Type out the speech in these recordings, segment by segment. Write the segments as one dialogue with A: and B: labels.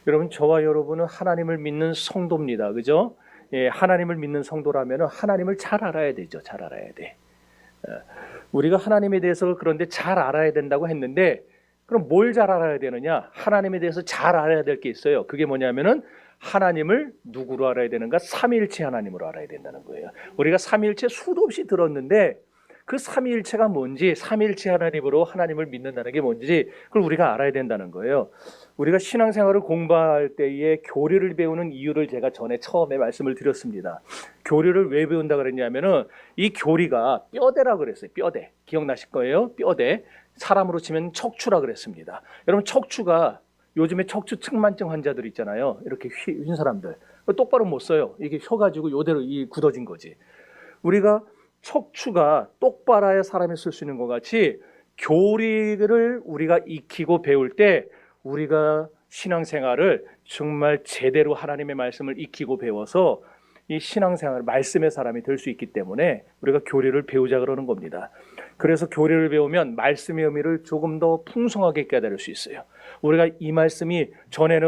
A: 여러분, 저와 여러분은 하나님을 믿는 성도입니다. 그죠? 예, 하나님을 믿는 성도라면 하나님을 잘 알아야 되죠. 잘 알아야 돼. 우리가 하나님에 대해서 그런데 잘 알아야 된다고 했는데, 그럼 뭘 잘 알아야 되느냐? 하나님에 대해서 잘 알아야 될 게 있어요. 그게 뭐냐면은 하나님을 누구로 알아야 되는가? 삼위일체 하나님으로 알아야 된다는 거예요. 우리가 삼위일체 수도 없이 들었는데 그 삼위일체가 뭔지, 삼위일체 하나님으로 하나님을 믿는다는 게 뭔지 그걸 우리가 알아야 된다는 거예요. 우리가 신앙생활을 공부할 때에 교리를 배우는 이유를 제가 전에 처음에 말씀을 드렸습니다. 교리를 왜 배운다 그랬냐면은 이 교리가 뼈대라 그랬어요. 뼈대. 기억나실 거예요. 뼈대. 사람으로 치면 척추라 그랬습니다. 여러분, 척추가 요즘에 척추 측만증 환자들 있잖아요. 이렇게 휜 사람들. 똑바로 못 써요. 이게 휘어가지고 요대로 굳어진 거지. 우리가 척추가 똑바라야 사람이 쓸 수 있는 것 같이 교리를 우리가 익히고 배울 때 우리가 신앙생활을 정말 제대로 하나님의 말씀을 익히고 배워서 이 신앙생활, 말씀의 사람이 될 수 있기 때문에 우리가 교리를 배우자 그러는 겁니다. 그래서 교리를 배우면 말씀의 의미를 조금 더 풍성하게 깨달을 수 있어요. 우리가 이 말씀이 전에는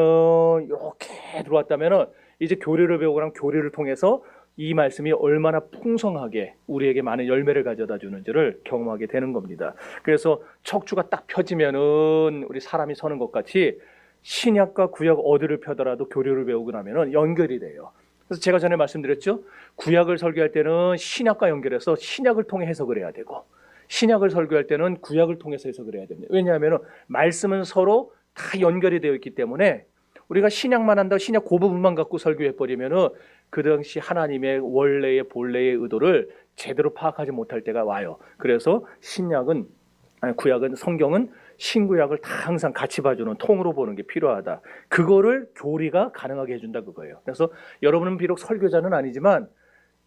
A: 이렇게 들어왔다면 이제 교리를 배우고 나면 교리를 통해서 이 말씀이 얼마나 풍성하게 우리에게 많은 열매를 가져다 주는지를 경험하게 되는 겁니다. 그래서 척추가 딱 펴지면은 우리 사람이 서는 것 같이 신약과 구약 어디를 펴더라도 교리를 배우고 나면은 연결이 돼요. 그래서 제가 전에 말씀드렸죠. 구약을 설교할 때는 신약과 연결해서 신약을 통해 해석을 해야 되고, 신약을 설교할 때는 구약을 통해서 해석을 해야 됩니다. 왜냐하면 말씀은 서로 다 연결이 되어 있기 때문에 우리가 신약만 한다고 신약 그 부분만 갖고 설교해버리면은 그 당시 하나님의 원래의 본래의 의도를 제대로 파악하지 못할 때가 와요. 그래서 구약은, 성경은 신구약을 다 항상 같이 봐주는 통으로 보는 게 필요하다. 그거를 교리가 가능하게 해준다 그거예요. 그래서 여러분은 비록 설교자는 아니지만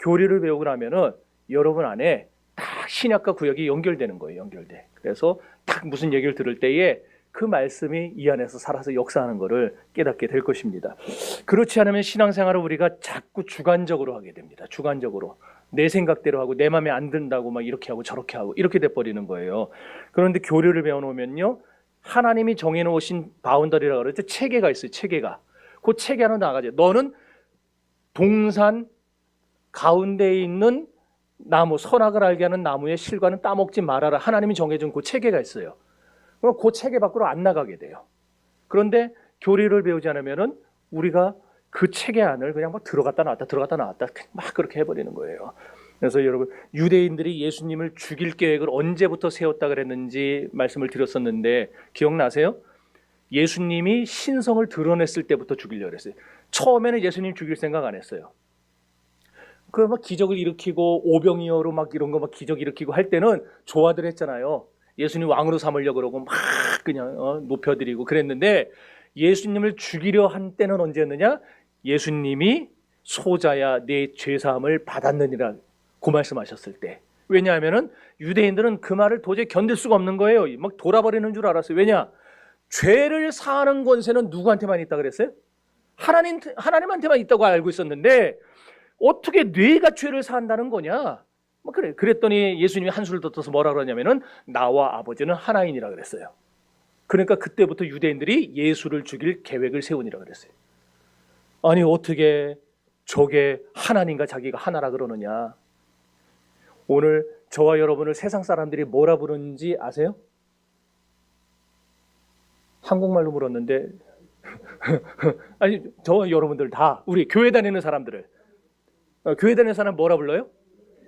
A: 교리를 배우고 나면은 여러분 안에 딱 신약과 구약이 연결되는 거예요. 연결돼. 그래서 딱 무슨 얘기를 들을 때에 그 말씀이 이 안에서 살아서 역사하는 것을 깨닫게 될 것입니다. 그렇지 않으면 신앙생활을 우리가 자꾸 주관적으로 하게 됩니다. 주관적으로. 내 생각대로 하고 내 마음에 안 든다고 막 이렇게 하고 저렇게 하고 이렇게 돼버리는 거예요. 그런데 교리를 배워놓으면요, 하나님이 정해놓으신 바운더리라고 그러죠. 체계가 있어요. 체계가. 그 체계 하나 나가죠. 너는 동산 가운데에 있는 나무, 선악을 알게 하는 나무의 실과는 따먹지 말아라. 하나님이 정해준 그 체계가 있어요. 그럼 그 체계 밖으로 안 나가게 돼요. 그런데 교리를 배우지 않으면은 우리가 그 체계 안을 그냥 막 들어갔다 나왔다 막 그렇게 해버리는 거예요. 그래서 여러분, 유대인들이 예수님을 죽일 계획을 언제부터 세웠다 그랬는지 말씀을 드렸었는데 기억나세요? 예수님이 신성을 드러냈을 때부터 죽이려고 그랬어요. 처음에는 예수님 죽일 생각 안 했어요. 그 막 기적을 일으키고 오병이어로 막 이런 거 막 기적 일으키고 할 때는 좋아들 했잖아요. 예수님 왕으로 삼으려고 그러고 막 그냥 높여드리고 그랬는데, 예수님을 죽이려 한 때는 언제였느냐? 예수님이 소자야 내 죄사함을 받았느니라 그 말씀하셨을 때. 왜냐하면은 유대인들은 그 말을 도저히 견딜 수가 없는 거예요. 막 돌아버리는 줄 알았어요. 왜냐? 죄를 사하는 권세는 누구한테만 있다 그랬어요? 하나님한테만 있다고 알고 있었는데 어떻게 뇌가 죄를 사한다는 거냐? 그랬더니 예수님이 한술을 더 떠서 뭐라 그러냐면은 나와 아버지는 하나이니라 그랬어요. 그러니까 그때부터 유대인들이 예수를 죽일 계획을 세우니라 그랬어요. 아니, 어떻게 저게 하나님과 자기가 하나라 그러느냐? 오늘 저와 여러분을 세상 사람들이 뭐라 부르는지 아세요? 한국말로 물었는데 아니, 저와 여러분들 다 우리 교회 다니는 사람들을, 교회 다니는 사람 뭐라 불러요?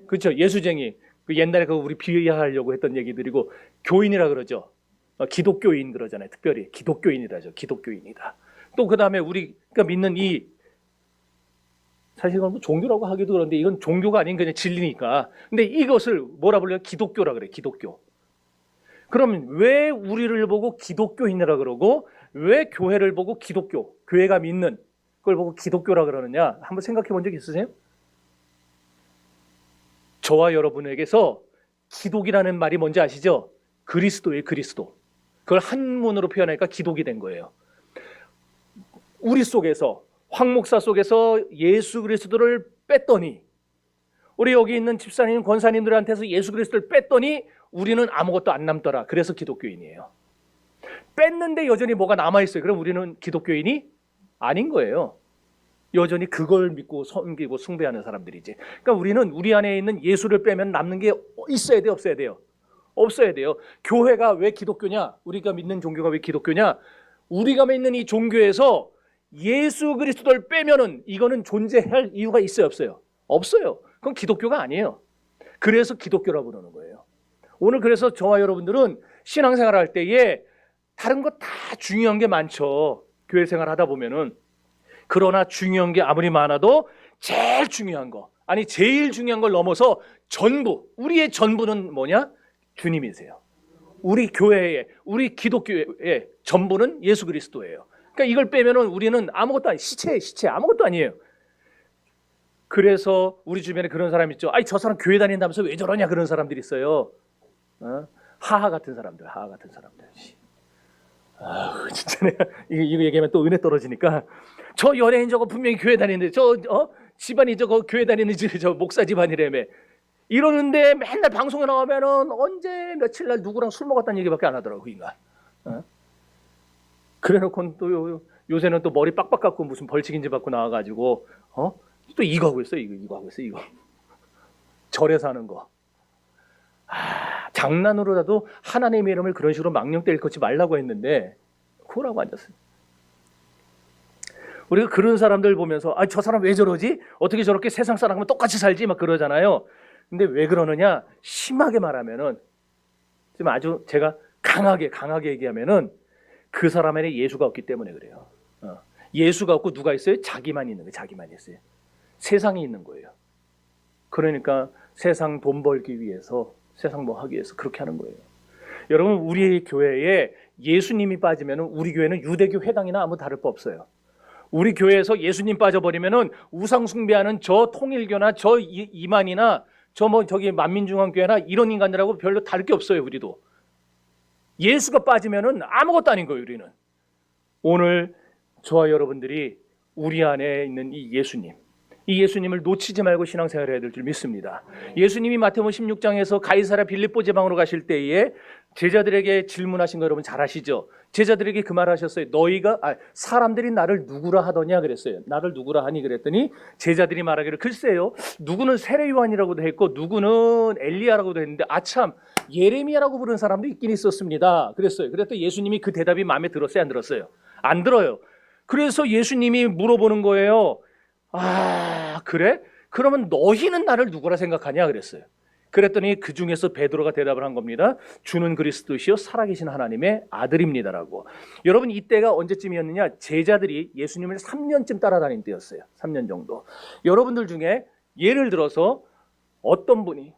A: 그렇죠. 예수쟁이. 옛날에 우리 비하하려고 했던 얘기들이고 교인이라 그러죠. 기독교인 그러잖아요. 특별히 기독교인이라죠. 기독교인이다. 또 그 다음에 우리가 믿는 사실 이건 뭐 종교라고 하기도 그런데 이건 종교가 아닌 그냥 진리니까. 근데 이것을 뭐라 불러요? 기독교라 그래. 기독교. 그러면 왜 우리를 보고 기독교인이라 그러고 왜 교회를 보고 기독교, 교회가 믿는 그걸 보고 기독교라 그러느냐? 한번 생각해 본 적 있으세요? 저와 여러분에게서 기독이라는 말이 뭔지 아시죠? 그리스도예요. 그리스도. 그걸 한문으로 표현하니까 기독이 된 거예요. 우리 속에서, 황 목사 속에서 예수 그리스도를 뺐더니, 우리 여기 있는 집사님, 권사님들한테서 예수 그리스도를 뺐더니 우리는 아무것도 안 남더라. 그래서 기독교인이에요. 뺐는데 여전히 뭐가 남아있어요. 그럼 우리는 기독교인이 아닌 거예요. 여전히 그걸 믿고 섬기고 숭배하는 사람들이지. 그러니까 우리는 우리 안에 있는 예수를 빼면 남는 게 있어야 돼요, 없어야 돼요? 없어야 돼요. 교회가 왜 기독교냐? 우리가 믿는 종교가 왜 기독교냐? 우리가 믿는 이 종교에서 예수 그리스도를 빼면은 이거는 존재할 이유가 있어요, 없어요? 없어요. 그건 기독교가 아니에요. 그래서 기독교라고 그러는 거예요. 오늘 그래서 저와 여러분들은 신앙생활 할 때에 다른 거 다 중요한 게 많죠. 교회 생활 하다 보면은. 그러나 중요한 게 아무리 많아도 제일 중요한 거, 아니 제일 중요한 걸 넘어서 전부, 우리의 전부는 뭐냐? 주님이세요. 우리 교회의, 우리 기독교의 전부는 예수 그리스도예요. 그러니까 이걸 빼면은 우리는 아무것도 아니, 시체 아무것도 아니에요. 그래서 우리 주변에 그런 사람 있죠. 아니 저 사람 교회 다닌다면서 왜 저러냐, 그런 사람들이 있어요. 하하 같은 사람들. 아, 진짜 내가 이거 얘기하면 또 은혜 떨어지니까. 저 연예인 저거 분명히 교회 다니는데 집안이 저거 교회 다니는 저 목사 집안이라며 이러는데 맨날 방송에 나오면은 언제 며칠 날 누구랑 술 먹었다는 얘기밖에 안 하더라고, 그 인간. 그래놓고 또 요새는 또 머리 빡빡 깎고 무슨 벌칙인지 받고 나와가지고 또 이거 하고 있어, 이거 하고 있어, 이거. 절에서 하는 거. 장난으로라도 하나님의 이름을 그런 식으로 망령때 일컫지 말라고 했는데 그걸 하고 앉았어요. 우리가 그런 사람들 보면서 저 사람 왜 저러지? 어떻게 저렇게 세상 사람하고 똑같이 살지? 막 그러잖아요. 근데 왜 그러느냐? 심하게 말하면은, 지금 아주 제가 강하게 얘기하면은 그 사람 안에 예수가 없기 때문에 그래요. 예수가 없고 누가 있어요? 자기만 있는 거예요. 자기만 있어요. 세상이 있는 거예요. 그러니까 세상 돈 벌기 위해서, 세상 뭐 하기 위해서 그렇게 하는 거예요. 여러분, 우리 교회에 예수님이 빠지면 우리 교회는 유대교 회당이나 아무 다를 바 없어요. 우리 교회에서 예수님 빠져버리면은 우상 숭배하는 저 통일교나 저 이만이나 저기 만민중앙교회나 이런 인간들하고 별로 다를 게 없어요. 우리도 예수가 빠지면은 아무것도 아닌 거예요. 우리는 오늘 저와 여러분들이 우리 안에 있는 이 예수님을 놓치지 말고 신앙생활을 해야 될 줄 믿습니다. 예수님이 마태복음 16장에서 가이사랴 빌립보 지방으로 가실 때에 제자들에게 질문하신 거 여러분 잘 아시죠? 제자들에게 그 말 하셨어요. 사람들이 나를 누구라 하더냐 그랬어요. 나를 누구라 하니 그랬더니 제자들이 말하기를 글쎄요, 누구는 세례 요한이라고도 했고 누구는 엘리야라고도 했는데 아참 예레미야라고 부르는 사람도 있긴 있었습니다 그랬어요. 그랬더니 예수님이 그 대답이 마음에 들었어요, 안 들었어요? 안 들어요. 그래서 예수님이 물어보는 거예요. 그래? 그러면 너희는 나를 누구라 생각하냐 그랬어요. 그랬더니 그 중에서 베드로가 대답을 한 겁니다. 주는 그리스도시요 살아계신 하나님의 아들입니다라고. 여러분, 이때가 언제쯤이었느냐? 제자들이 예수님을 3년쯤 따라다닌 때였어요. 3년 정도. 여러분들 중에 예를 들어서 어떤 분이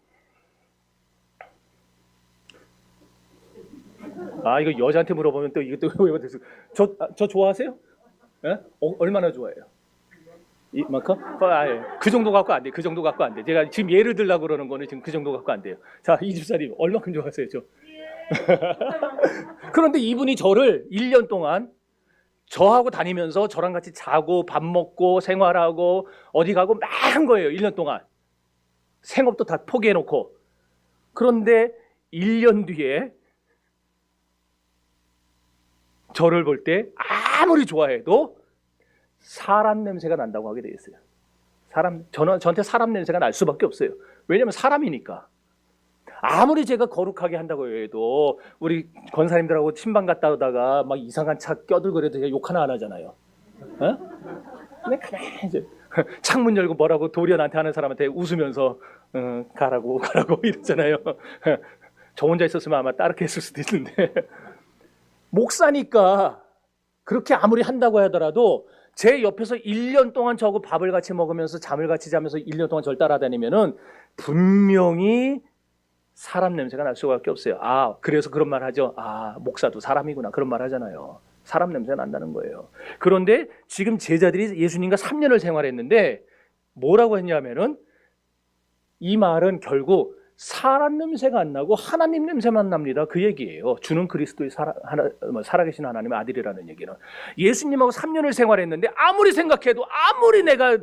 A: 이거 여자한테 물어보면 또 이것도 저 좋아하세요? 예? 얼마나 좋아해요? 이만큼? 그 정도 갖고 안 돼. 그 정도 갖고 안 돼. 제가 지금 예를 들려고 그러는 거는 지금 그 정도 갖고 안 돼요. 자, 이 집사님 얼마큼 좋아하세요, 저? 그런데 이분이 저를 1년 동안 저하고 다니면서 저랑 같이 자고 밥 먹고 생활하고 어디 가고 막 한 거예요. 1년 동안. 생업도 다 포기해놓고. 그런데 1년 뒤에 저를 볼 때 아무리 좋아해도 사람 냄새가 난다고 하게 되겠어요. 저한테 사람 냄새가 날 수밖에 없어요. 왜냐하면 사람이니까. 아무리 제가 거룩하게 한다고 해도 우리 권사님들하고 친방 갔다 오다가 막 이상한 차 껴들고 그래도 제가 욕 하나 안 하잖아요. 근데 가만히 이제 창문 열고 뭐라고 도련한테 하는 사람한테 웃으면서 가라고 이러잖아요. 저 혼자 있었으면 아마 따르게 했을 수도 있는데 목사니까 그렇게 아무리 한다고 하더라도 제 옆에서 1년 동안 저하고 밥을 같이 먹으면서 잠을 같이 자면서 1년 동안 절 따라다니면은 분명히 사람 냄새가 날 수밖에 없어요. 그래서 그런 말 하죠. 목사도 사람이구나. 그런 말 하잖아요. 사람 냄새가 난다는 거예요. 그런데 지금 제자들이 예수님과 3년을 생활했는데 뭐라고 했냐면은 이 말은 결국 사람 냄새가 안 나고 하나님 냄새만 납니다. 그 얘기예요. 주는 그리스도의 살아계신 하나님의 아들이라는 얘기는. 예수님하고 3년을 생활했는데 아무리 생각해도 아무리 내가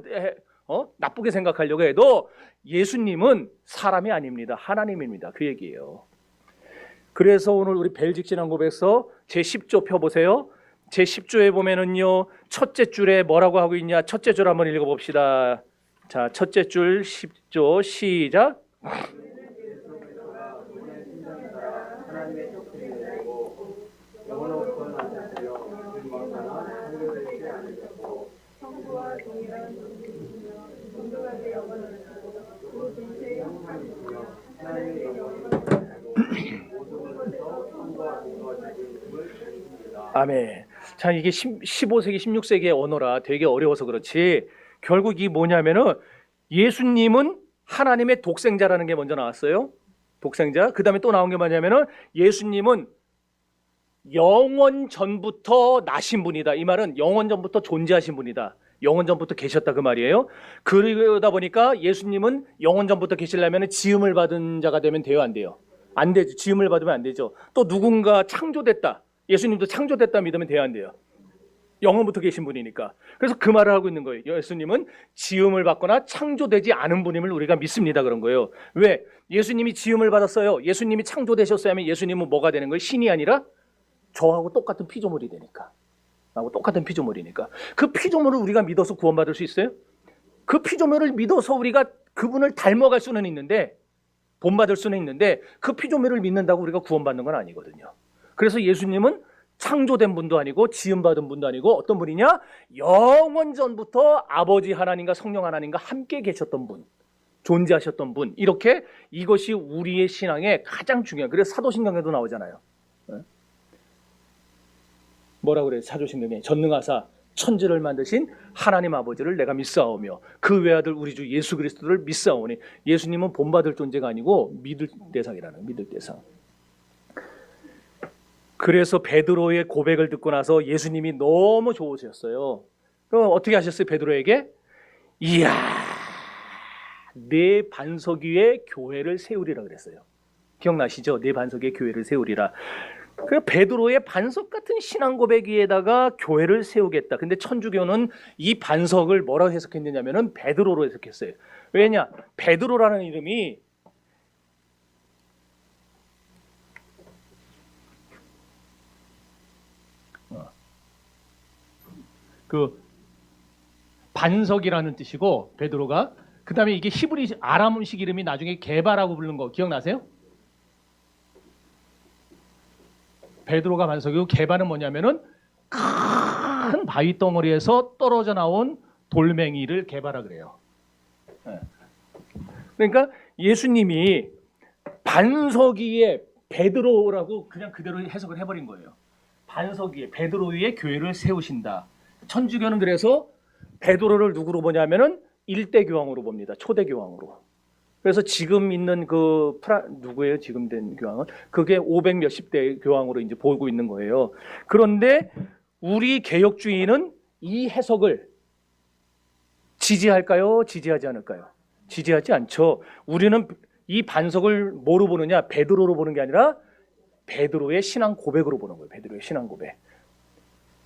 A: 나쁘게 생각하려고 해도 예수님은 사람이 아닙니다. 하나님입니다. 그 얘기예요. 그래서 오늘 우리 벨직 신앙고백서 제10조 펴보세요. 제 10조에 보면은요, 첫째 줄에 뭐라고 하고 있냐? 첫째 줄 한번 읽어봅시다. 자, 첫째 줄 10조 시작. 아멘. 자, 이게 15세기, 16세기의 언어라 되게 어려워서 그렇지, 결국 이 뭐냐면은 예수님은 하나님의 독생자라는 게 먼저 나왔어요. 독생자. 그 다음에 또 나온 게 뭐냐면은 예수님은 영원 전부터 나신 분이다. 이 말은 영원 전부터 존재하신 분이다. 영원 전부터 계셨다 그 말이에요. 그러다 보니까 예수님은 영원 전부터 계시려면 지음을 받은 자가 되면 돼요, 안 돼요? 안 되죠. 지음을 받으면 안 되죠. 또 누군가 창조됐다. 예수님도 창조됐다 믿으면 돼요, 안 돼요? 영원부터 계신 분이니까. 그래서 그 말을 하고 있는 거예요. 예수님은 지음을 받거나 창조되지 않은 분임을 우리가 믿습니다. 그런 거예요. 왜? 예수님이 지음을 받았어요. 예수님이 창조되셨어야 하면 예수님은 뭐가 되는 거예요? 신이 아니라 저하고 똑같은 피조물이 되니까. 나하고 똑같은 피조물이니까. 그 피조물을 우리가 믿어서 구원받을 수 있어요? 그 피조물을 믿어서 우리가 그분을 닮아갈 수는 있는데, 본받을 수는 있는데, 그 피조물을 믿는다고 우리가 구원받는 건 아니거든요. 그래서 예수님은 창조된 분도 아니고 지음받은 분도 아니고 어떤 분이냐? 영원 전부터 아버지 하나님과 성령 하나님과 함께 계셨던 분, 존재하셨던 분. 이렇게 이것이 우리의 신앙의 가장 중요한. 그래서 사도신경에도 나오잖아요. 뭐라 그래요? 사도신경에 전능하사 천지를 만드신 하나님 아버지를 내가 믿사오며 그 외아들 우리 주 예수 그리스도를 믿사오니. 예수님은 본받을 존재가 아니고 믿을 대상이라는, 믿을 대상. 그래서 베드로의 고백을 듣고 나서 예수님이 너무 좋으셨어요. 그럼 어떻게 하셨어요? 베드로에게 이야, 내 반석 위에 교회를 세우리라 그랬어요. 기억나시죠? 내 반석 위에 교회를 세우리라. 그 베드로의 반석 같은 신앙 고백 위에다가 교회를 세우겠다. 근데 천주교는 이 반석을 뭐라고 해석했느냐면은 베드로로 해석했어요. 왜냐? 베드로라는 이름이 그 반석이라는 뜻이고, 베드로가, 그 다음에 이게 히브리 아람식 이름이 나중에 게바라고 부르는 거 기억나세요? 베드로가 반석이고 게바는 뭐냐면은 큰 바위 덩어리에서 떨어져 나온 돌멩이를 게바라 그래요. 그러니까 예수님이 반석 위에 베드로라고 그냥 그대로 해석을 해버린 거예요. 반석 위에, 베드로 위에 교회를 세우신다. 천주교는 그래서 베드로를 누구로 보냐면은 일대 교황으로 봅니다. 초대 교황으로. 그래서 지금 있는 그 누구예요? 지금 된 교황은 그게 500 몇십 대 교황으로 이제 보고 있는 거예요. 그런데 우리 개혁주의는 이 해석을 지지할까요? 지지하지 않을까요? 지지하지 않죠. 우리는 이 반석을 뭐로 보느냐? 베드로로 보는 게 아니라 베드로의 신앙 고백으로 보는 거예요. 베드로의 신앙 고백.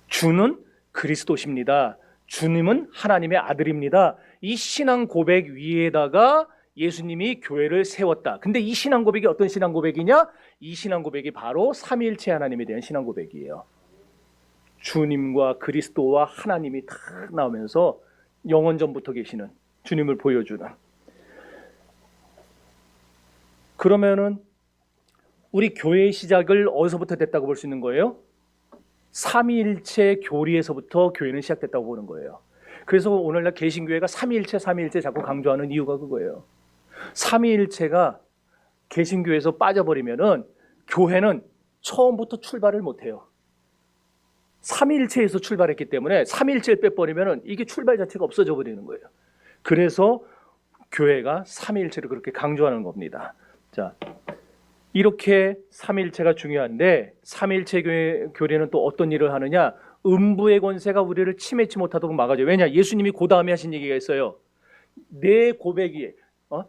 A: 주는 그리스도십니다. 주님은 하나님의 아들입니다. 이 신앙 고백 위에다가 예수님이 교회를 세웠다. 근데 이 신앙 고백이 어떤 신앙 고백이냐? 이 신앙 고백이 바로 삼위일체 하나님에 대한 신앙 고백이에요. 주님과 그리스도와 하나님이 다 나오면서 영원 전부터 계시는 주님을 보여주는. 그러면은 우리 교회의 시작을 어디서부터 됐다고 볼 수 있는 거예요? 삼위일체 교리에서부터 교회는 시작됐다고 보는 거예요. 그래서 오늘날 개신교회가 삼위일체 자꾸 강조하는 이유가 그거예요. 삼위일체가 개신교회에서 빠져버리면은 교회는 처음부터 출발을 못해요. 삼위일체에서 출발했기 때문에 삼위일체를 빼버리면은 이게 출발 자체가 없어져 버리는 거예요. 그래서 교회가 삼위일체를 그렇게 강조하는 겁니다. 자, 이렇게 삼위일체가 중요한데 삼위일체 교리는 또 어떤 일을 하느냐? 음부의 권세가 우리를 침해치 못하도록 막아줘요. 왜냐? 예수님이 그 다음에 하신 얘기가 있어요. 내 고백 위에,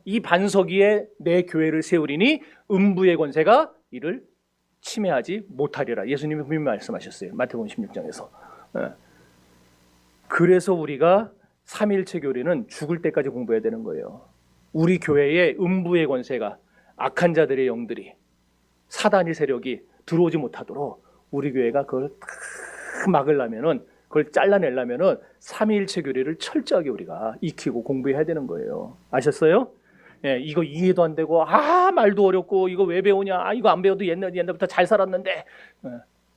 A: 이 반석 위에 내 교회를 세우리니 음부의 권세가 이를 침해하지 못하리라. 예수님이 분명히 말씀하셨어요. 마태복음 16장에서. 그래서 우리가 삼위일체 교리는 죽을 때까지 공부해야 되는 거예요. 우리 교회에 음부의 권세가, 악한 자들의 영들이, 사단의 세력이 들어오지 못하도록 우리 교회가 그걸 다 막으려면은, 그걸 잘라내려면은 삼위일체 교리를 철저하게 우리가 익히고 공부해야 되는 거예요. 아셨어요? 예, 이거 이해도 안 되고 말도 어렵고 이거 왜 배우냐? 이거 안 배워도 옛날부터 잘 살았는데. 예,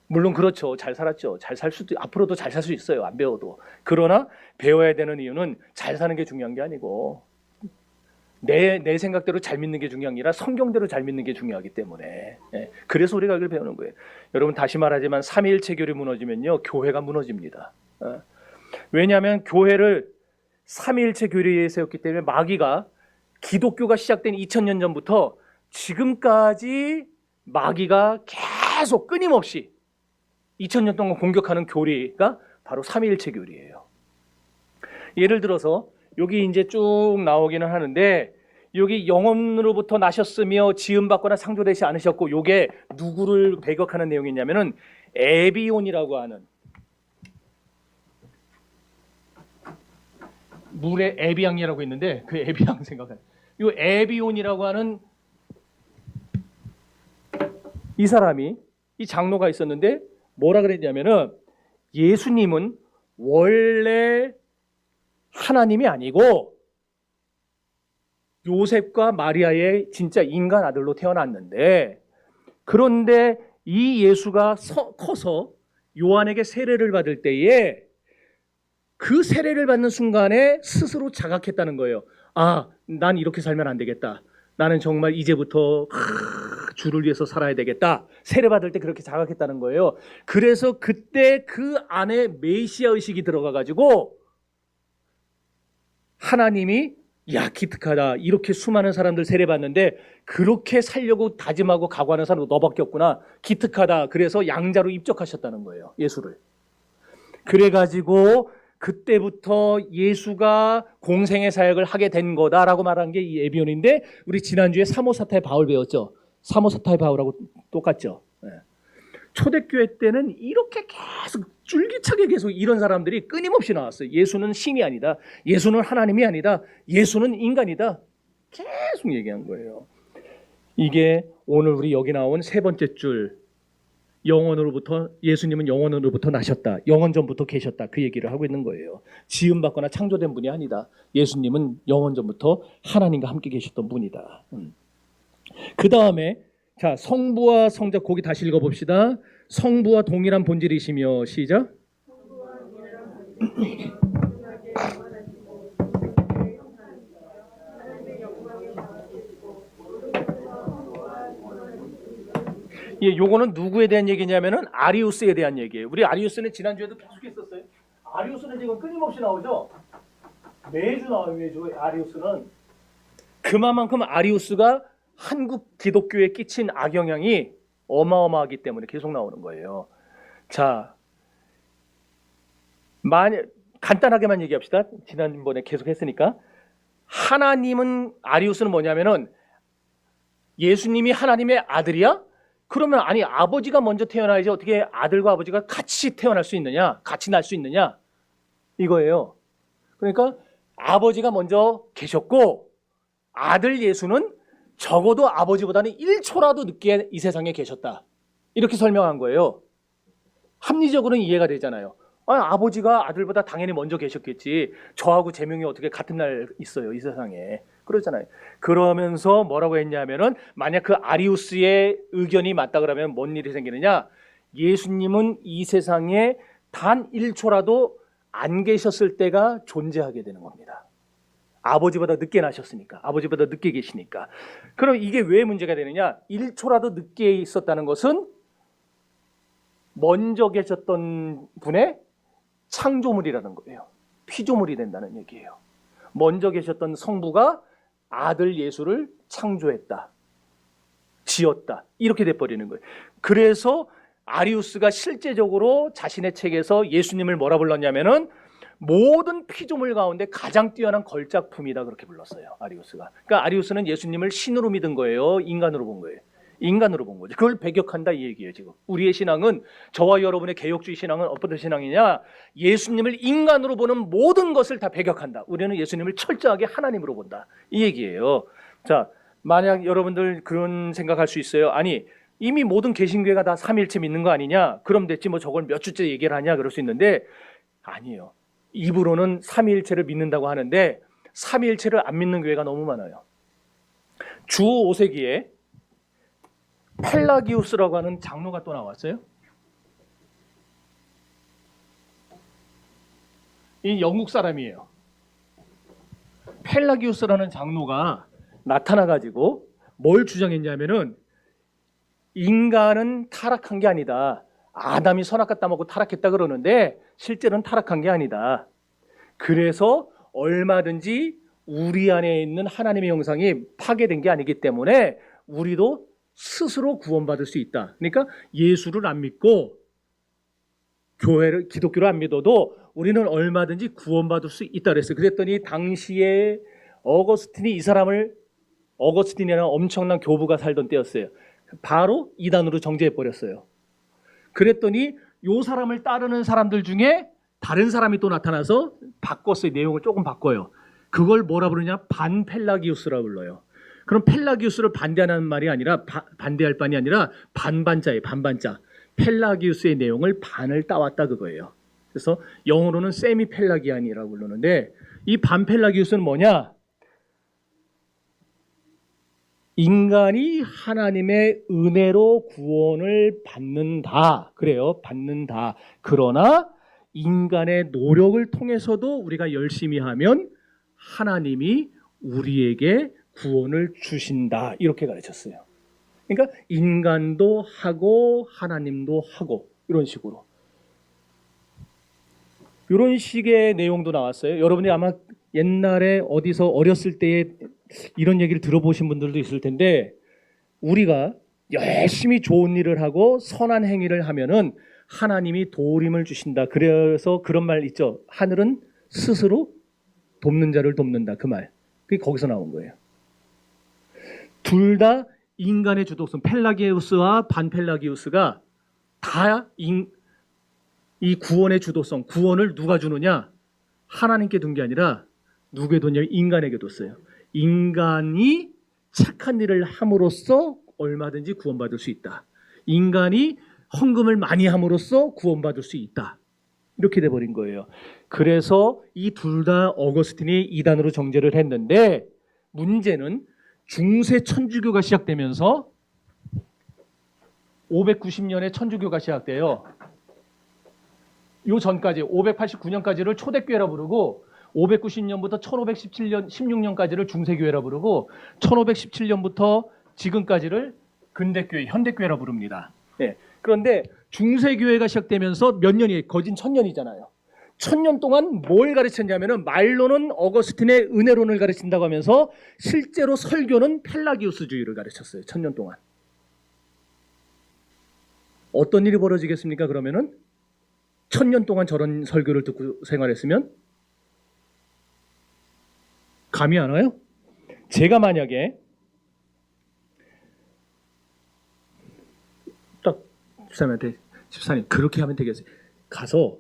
A: 물론 그렇죠. 잘 살았죠. 잘 살 수도, 앞으로도 잘 살 수 있어요. 안 배워도. 그러나 배워야 되는 이유는 잘 사는 게 중요한 게 아니고 내 생각대로 잘 믿는 게 중요한 게 아니라 성경대로 잘 믿는 게 중요하기 때문에. 예, 그래서 우리가 이걸 배우는 거예요. 여러분, 다시 말하지만 삼위일체 교리 무너지면요, 교회가 무너집니다. 왜냐하면 교회를 삼위일체 교리에 세웠기 때문에 마귀가, 기독교가 시작된 2000년 전부터 지금까지 마귀가 계속 끊임없이 2000년 동안 공격하는 교리가 바로 삼위일체 교리예요. 예를 들어서 여기 이제 쭉 나오기는 하는데, 여기 영혼으로부터 나셨으며 지음받거나 창조되지 않으셨고, 요게 누구를 배격하는 내용이냐면은 에비온이라고 하는, 물의 에비앙이라고 있는데 그 에비앙 생각해요. 요 에비온이라고 하는 이 사람이, 이 장로가 있었는데 뭐라 그랬냐면은 예수님은 원래 하나님이 아니고 요셉과 마리아의 진짜 인간 아들로 태어났는데, 그런데 이 예수가 커서 요한에게 세례를 받을 때에 그 세례를 받는 순간에 스스로 자각했다는 거예요. 난 이렇게 살면 안 되겠다. 나는 정말 이제부터 주를 위해서 살아야 되겠다. 세례 받을 때 그렇게 자각했다는 거예요. 그래서 그때 그 안에 메시아 의식이 들어가 가지고 하나님이, 야, 기특하다. 이렇게 수많은 사람들 세례받는데 그렇게 살려고 다짐하고 각오하는 사람도 너밖에 없구나. 기특하다. 그래서 양자로 입적하셨다는 거예요, 예수를. 그래가지고 그때부터 예수가 공생의 사역을 하게 된 거다라고 말한 게 이 에비온인데, 우리 지난주에 사모사타의 바울 배웠죠. 사모사타의 바울하고 똑같죠. 초대교회 때는 이렇게 계속 줄기차게 계속 이런 사람들이 끊임없이 나왔어요. 예수는 신이 아니다. 예수는 하나님이 아니다. 예수는 인간이다. 계속 얘기한 거예요. 이게 오늘 우리 여기 나온 세 번째 줄, 영원으로부터, 예수님은 영원으로부터 나셨다. 영원 전부터 계셨다. 그 얘기를 하고 있는 거예요. 지음받거나 창조된 분이 아니다. 예수님은 영원 전부터 하나님과 함께 계셨던 분이다. 그 다음에 자, 성부와 성자, 거기 다시 읽어봅시다. 성부와 동일한 본질이시며, 시작. 예, 요거는 누구에 대한 얘기냐면은 아리우스에 대한 얘기예요. 우리 아리우스는 지난주에도 계속 했었어요. 아리우스는 지금 끊임없이 나오죠. 매주 나와요, 매주. 아리우스는. 그만큼 아리우스가 한국 기독교에 끼친 악영향이 어마어마하기 때문에 계속 나오는 거예요. 자, 간단하게만 얘기합시다. 지난번에 계속 했으니까. 하나님은, 아리우스는 뭐냐면은 예수님이 하나님의 아들이야? 그러면 아니, 아버지가 먼저 태어나야지 어떻게 아들과 아버지가 같이 태어날 수 있느냐? 같이 날 수 있느냐? 이거예요. 그러니까 아버지가 먼저 계셨고 아들 예수는 적어도 아버지보다는 1초라도 늦게 이 세상에 계셨다. 이렇게 설명한 거예요. 합리적으로는 이해가 되잖아요. 아버지가 아들보다 당연히 먼저 계셨겠지. 저하고 제명이 어떻게 같은 날 있어요, 이 세상에. 그러잖아요. 그러면서 뭐라고 했냐면은, 만약 그 아리우스의 의견이 맞다 그러면 뭔 일이 생기느냐? 예수님은 이 세상에 단 1초라도 안 계셨을 때가 존재하게 되는 겁니다. 아버지보다 늦게 나셨으니까, 아버지보다 늦게 계시니까. 그럼 이게 왜 문제가 되느냐? 1초라도 늦게 있었다는 것은 먼저 계셨던 분의 창조물이라는 거예요. 피조물이 된다는 얘기예요. 먼저 계셨던 성부가 아들 예수를 창조했다, 지었다, 이렇게 돼버리는 거예요. 그래서 아리우스가 실제적으로 자신의 책에서 예수님을 뭐라 불렀냐면은 모든 피조물 가운데 가장 뛰어난 걸작품이다, 그렇게 불렀어요, 아리우스가. 그러니까 아리우스는 예수님을 신으로 믿은 거예요, 인간으로 본 거예요? 인간으로 본 거죠. 그걸 배격한다 이 얘기예요. 지금 우리의 신앙은, 저와 여러분의 개혁주의 신앙은 어떤 신앙이냐? 예수님을 인간으로 보는 모든 것을 다 배격한다. 우리는 예수님을 철저하게 하나님으로 본다, 이 얘기예요. 자, 만약 여러분들 그런 생각할 수 있어요. 아니, 이미 모든 개신교회가 다 삼위일체 믿는 거 아니냐? 그럼 됐지 뭐 저걸 몇 주째 얘기를 하냐? 그럴 수 있는데 아니에요. 입으로는 삼위일체를 믿는다고 하는데 삼위일체를 안 믿는 교회가 너무 많아요. 주 5세기에 펠라기우스라고 하는 장로가 또 나왔어요. 이 영국 사람이에요. 펠라기우스라는 장로가 나타나가지고 뭘 주장했냐면은 인간은 타락한 게 아니다. 아담이 선악과 따먹고 타락했다 그러는데 실제로는 타락한 게 아니다. 그래서 얼마든지 우리 안에 있는 하나님의 형상이 파괴된 게 아니기 때문에 우리도 스스로 구원받을 수 있다. 그러니까 예수를 안 믿고 교회를 기독교를 안 믿어도 우리는 얼마든지 구원받을 수 있다 그랬어요. 그랬더니 당시에 어거스틴이라는 엄청난 교부가 살던 때였어요. 바로 이단으로 정죄해 버렸어요. 그랬더니 요 사람을 따르는 사람들 중에 다른 사람이 또 나타나서 바꿨어요. 내용을 조금 바꿔요. 그걸 뭐라 부르냐? 반펠라기우스라 불러요. 그럼 펠라기우스를 반대하는 말이 아니라 반대할 반이 아니라 반반자예요. 반반자. 펠라기우스의 내용을 반을 따왔다 그거예요. 그래서 영어로는 세미펠라기안이라고 부르는데 이 반펠라기우스는 뭐냐? 인간이 하나님의 은혜로 구원을 받는다. 그래요. 받는다. 그러나 인간의 노력을 통해서도 우리가 열심히 하면 하나님이 우리에게 구원을 주신다. 이렇게 가르쳤어요. 그러니까 인간도 하고 하나님도 하고 이런 식으로. 이런 식의 내용도 나왔어요. 여러분이 아마 옛날에 어디서 어렸을 때에 이런 얘기를 들어보신 분들도 있을 텐데 우리가 열심히 좋은 일을 하고 선한 행위를 하면은 하나님이 도림을 주신다. 그래서 그런 말 있죠. 하늘은 스스로 돕는 자를 돕는다. 그 말. 그게 거기서 나온 거예요. 둘 다 인간의 주도성, 펠라기우스와 반펠라기우스가 다 이 구원의 주도성, 구원을 누가 주느냐? 하나님께 둔 게 아니라 누구에 뒀냐면 인간에게 뒀어요. 인간이 착한 일을 함으로써 얼마든지 구원받을 수 있다. 인간이 헌금을 많이 함으로써 구원받을 수 있다. 이렇게 돼버린 거예요. 그래서 이 둘 다 어거스틴이 이단으로 정죄를 했는데 문제는 중세 천주교가 시작되면서 590년에 천주교가 시작돼요. 요 전까지 589년까지를 초대교회라 부르고 590년부터 1517년 16년까지를 중세교회라 부르고 1517년부터 지금까지를 근대교회, 현대교회라 부릅니다. 네. 그런데 중세교회가 시작되면서 몇 년이 거진 1000년이잖아요. 1000년 동안 뭘 가르쳤냐면은 말로는 어거스틴의 은혜론을 가르친다고 하면서 실제로 설교는 펠라기우스주의를 가르쳤어요. 1000년 동안. 어떤 일이 벌어지겠습니까? 그러면은 1000년 동안 저런 설교를 듣고 생활했으면 감이 안 와요? 제가 만약에 딱 집사님한테 집사님 그렇게 하면 되겠어요. 가서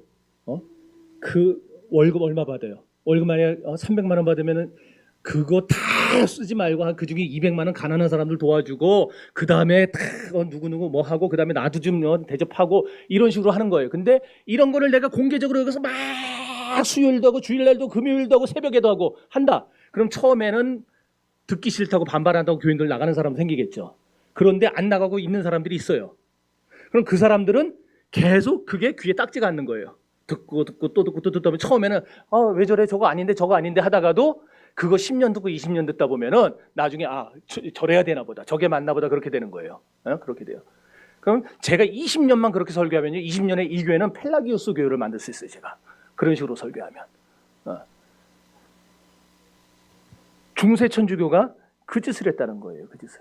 A: 그 월급 얼마 받아요? 월급 만약 300만 원 받으면은 그거 다 쓰지 말고 그 중에 200만 원 가난한 사람들 도와주고 그 다음에 누구누구 뭐 하고 그 다음에 나도 좀 대접하고 이런 식으로 하는 거예요. 근데 이런 거를 내가 공개적으로 여기서 막 수요일도 하고 주일날도 금요일도 하고 새벽에도 하고 한다. 그럼 처음에는 듣기 싫다고 반발한다고 교인들 나가는 사람 생기겠죠. 그런데 안 나가고 있는 사람들이 있어요. 그럼 그 사람들은 계속 그게 귀에 딱지가 않는 거예요. 듣고 또 듣다 보면 처음에는 왜 저래 저거 아닌데 하다가도 그거 10년 듣고 20년 듣다 보면은 나중에 저래야 되나 보다 저게 맞나 보다 그렇게 되는 거예요. 그렇게 돼요. 그럼 제가 20년만 그렇게 설교하면요 20년에 이 교회는 펠라기우스 교회를 만들 수 있어요. 제가 그런 식으로 설교하면 중세 천주교가 그 짓을 했다는 거예요. 그 짓을